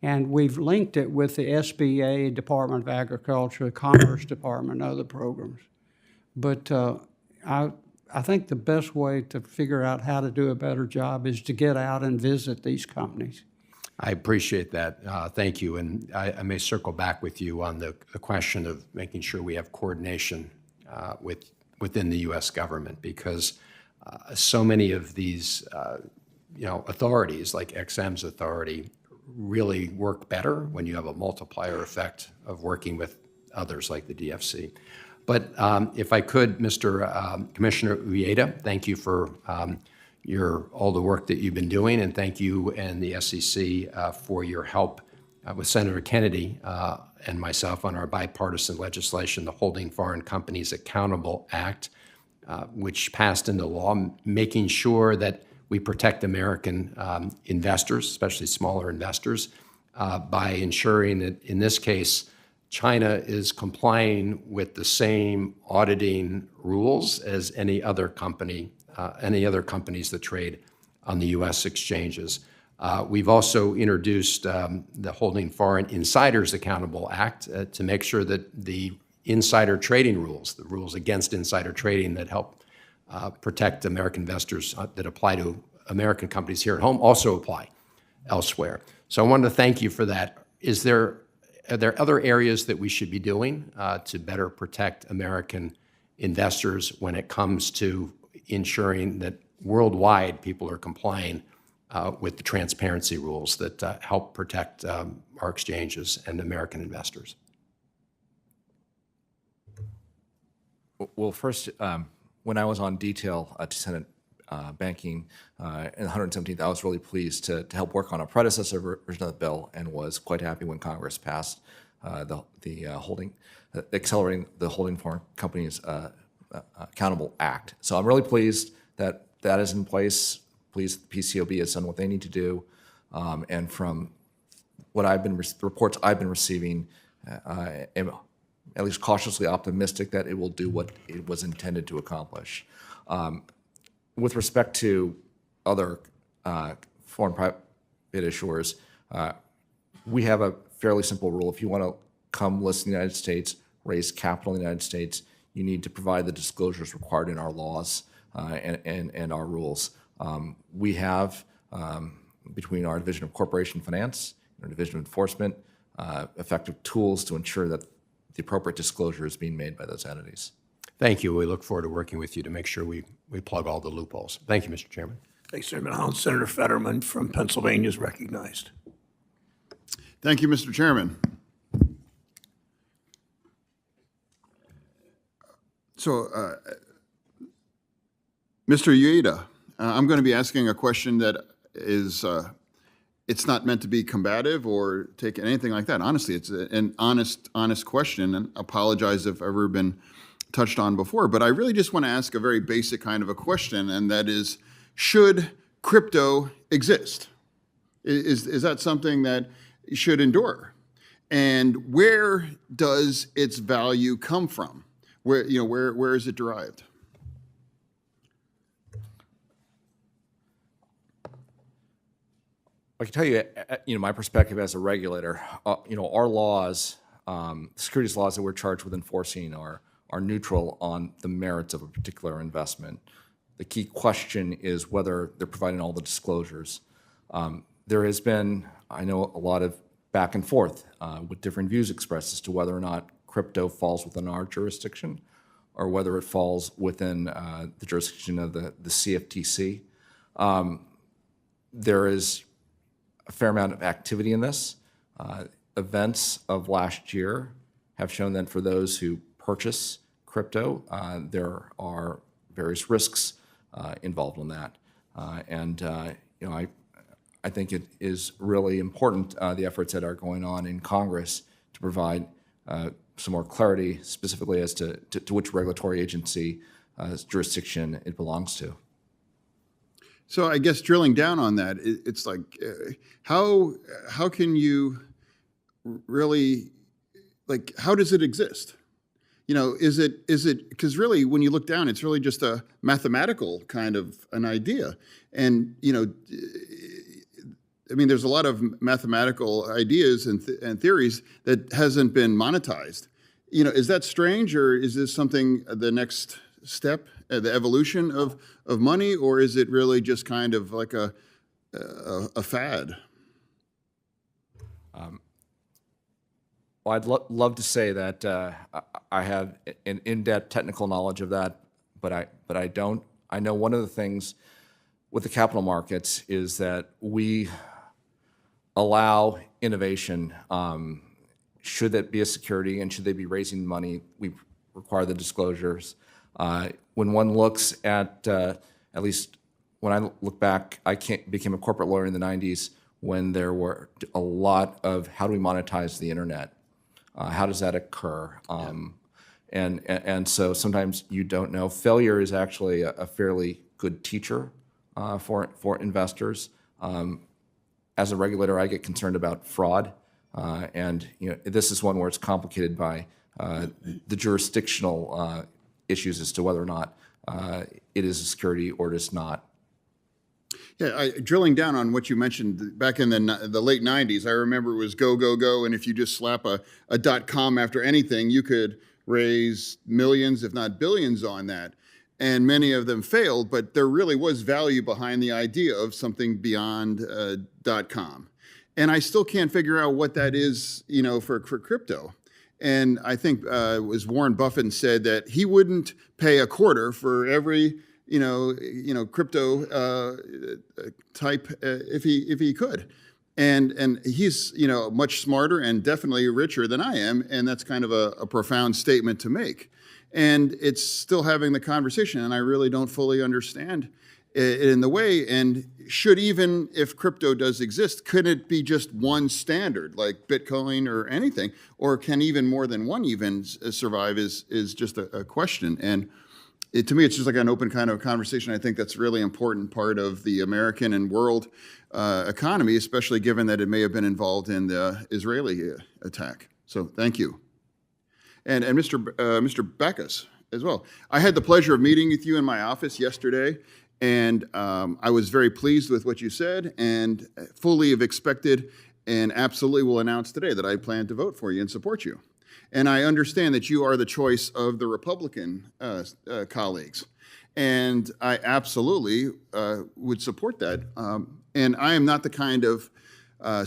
Speaker 5: and we've linked it with the SBA, Department of Agriculture, the Commerce Department, and other programs. But I think the best way to figure out how to do a better job is to get out and visit these companies.
Speaker 14: I appreciate that. Thank you. And I may circle back with you on the question of making sure we have coordination within the U.S. government, because so many of these authorities, like XM's authority, really work better when you have a multiplier effect of working with others like the DFC. But if I could, Mr. Commissioner Uyeda, thank you for all the work that you've been doing, and thank you and the SEC for your help with Senator Kennedy and myself on our bipartisan legislation, the Holding Foreign Companies Accountable Act, which passed into law, making sure that we protect American investors, especially smaller investors, by ensuring that, in this case, China is complying with the same auditing rules as any other companies that trade on the U.S. exchanges. We've also introduced the Holding Foreign Insiders Accountable Act to make sure that the insider trading rules, the rules against insider trading that help protect American investors that apply to American companies here at home, also apply elsewhere. So I wanted to thank you for that. Are there other areas that we should be doing to better protect American investors when it comes to ensuring that worldwide people are complying with the transparency rules that help protect our exchanges and American investors?
Speaker 4: Well, first, when I was on detail to Senate banking in the 117th, I was really pleased to help work on a predecessor version of the bill, and was quite happy when Congress passed accelerating the Holding Foreign Companies Accountable Act. So I'm really pleased that that is in place. Pleased the PCOB has done what they need to do, and from what reports I've been receiving, am at least cautiously optimistic that it will do what it was intended to accomplish. With respect to other foreign private issuers, we have a fairly simple rule. If you want to come list in the United States, raise capital in the United States, you need to provide the disclosures required in our laws and our rules. We have, between our Division of Corporation Finance and our Division of Enforcement, effective tools to ensure that the appropriate disclosure is being made by those entities.
Speaker 14: Thank you. We look forward to working with you to make sure we plug all the loopholes. Thank you, Mr. Chairman.
Speaker 1: Thanks, Senator Hound. Senator Fetterman from Pennsylvania is recognized.
Speaker 15: Thank you, Mr. Chairman. So, Mr. Uyeda, I'm going to be asking a question that is, it's not meant to be combative or take anything like that. Honestly, it's an honest question, and I apologize if I've ever been touched on before, but I really just want to ask a very basic kind of a question, and that is, should crypto exist? Is that something that should endure? And where does its value come from? Where is it derived?
Speaker 4: I can tell you, my perspective as a regulator, our laws, securities laws that we're charged with enforcing are neutral on the merits of a particular investment. The key question is whether they're providing all the disclosures. There has been, I know, a lot of back and forth with different views expressed as to whether or not crypto falls within our jurisdiction or whether it falls within the jurisdiction of the CFTC. There is a fair amount of activity in this. Events of last year have shown that for those who purchase crypto, there are various risks involved in that. I think it is really important, the efforts that are going on in Congress to provide some more clarity specifically as to which regulatory agency jurisdiction it belongs to.
Speaker 15: So I guess drilling down on that, it's like, how can you really, like, how does it exist? Is it, because really when you look down, it's really just a mathematical kind of an idea. And, there's a lot of mathematical ideas and theories that hasn't been monetized. Is that strange, or is this something, the next step, the evolution of money, or is it really just kind of like a fad?
Speaker 4: Well, I'd love to say that I have an in-depth technical knowledge of that, but I don't. I know one of the things with the capital markets is that we allow innovation. Should that be a security and should they be raising money, we require the disclosures. When one looks at least when I look back, I became a corporate lawyer in the 90s when there were a lot of how do we monetize the internet? How does that occur? And so sometimes you don't know. Failure is actually a fairly good teacher for investors. As a regulator, I get concerned about fraud, and this is one where it's complicated by the jurisdictional issues as to whether or not it is a security or it is not.
Speaker 15: Yeah, drilling down on what you mentioned back in the late 90s, I remember it was go, go, go, and if you just slap a .com after anything, you could raise millions, if not billions on that. And many of them failed, but there really was value behind the idea of something beyond .com. And I still can't figure out what that is, for crypto. And I think it was Warren Buffett said that he wouldn't pay a quarter for every crypto type if he could. And he's much smarter and definitely richer than I am, and that's kind of a profound statement to make. And it's still having the conversation, and I really don't fully understand it in the way. And should, even if crypto does exist, could it be just one standard like Bitcoin or anything, or can even more than one even survive is just a question. And to me, it's just like an open kind of conversation. I think that's a really important part of the American and world economy, especially given that it may have been involved in the Israeli attack. So thank you. And Mr. Bachus as well. I had the pleasure of meeting with you in my office yesterday, and I was very pleased with what you said and fully have expected and absolutely will announce today that I plan to vote for you and support you. And I understand that you are the choice of the Republican colleagues. And I absolutely would support that. And I am not the kind of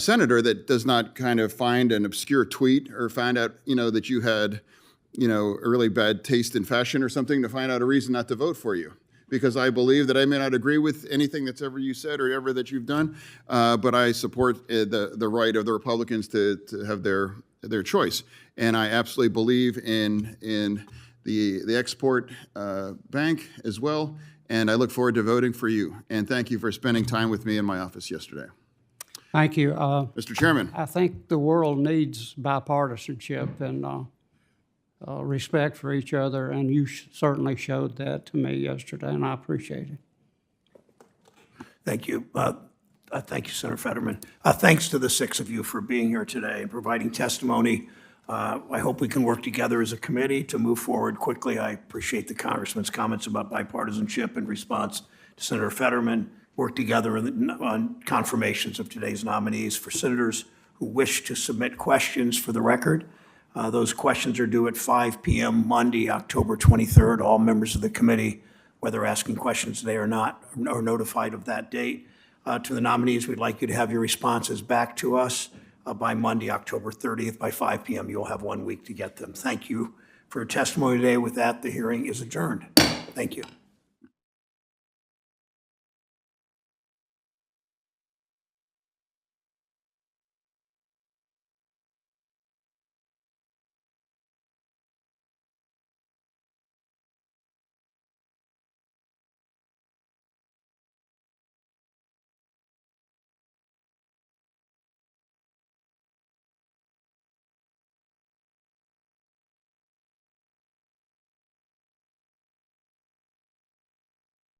Speaker 15: senator that does not kind of find an obscure tweet or find out, that you had, a really bad taste in fashion or something to find out a reason not to vote for you. Because I believe that I may not agree with anything that's ever you said or ever that you've done, but I support the right of the Republicans to have their choice. And I absolutely believe in the export bank as well. And I look forward to voting for you. And thank you for spending time with me in my office yesterday.
Speaker 5: Thank you.
Speaker 15: Mr. Chairman.
Speaker 5: I think the world needs bipartisanship, and respect for each other, and you certainly showed that to me yesterday, and I appreciate it.
Speaker 1: Thank you. Thank you, Senator Fetterman. Thanks to the six of you for being here today and providing testimony. I hope we can work together as a committee to move forward quickly. I appreciate the Congressman's comments about bipartisanship in response to Senator Fetterman. Work together on confirmations of today's nominees. For senators who wish to submit questions for the record, those questions are due at 5 p.m. Monday, October 23rd. All members of the committee, whether asking questions today or not, are notified of that date. To the nominees, we'd like you to have your responses back to us by Monday, October 30th. By 5 p.m., you'll have 1 week to get them. Thank you for your testimony today. With that, the hearing is adjourned. Thank you.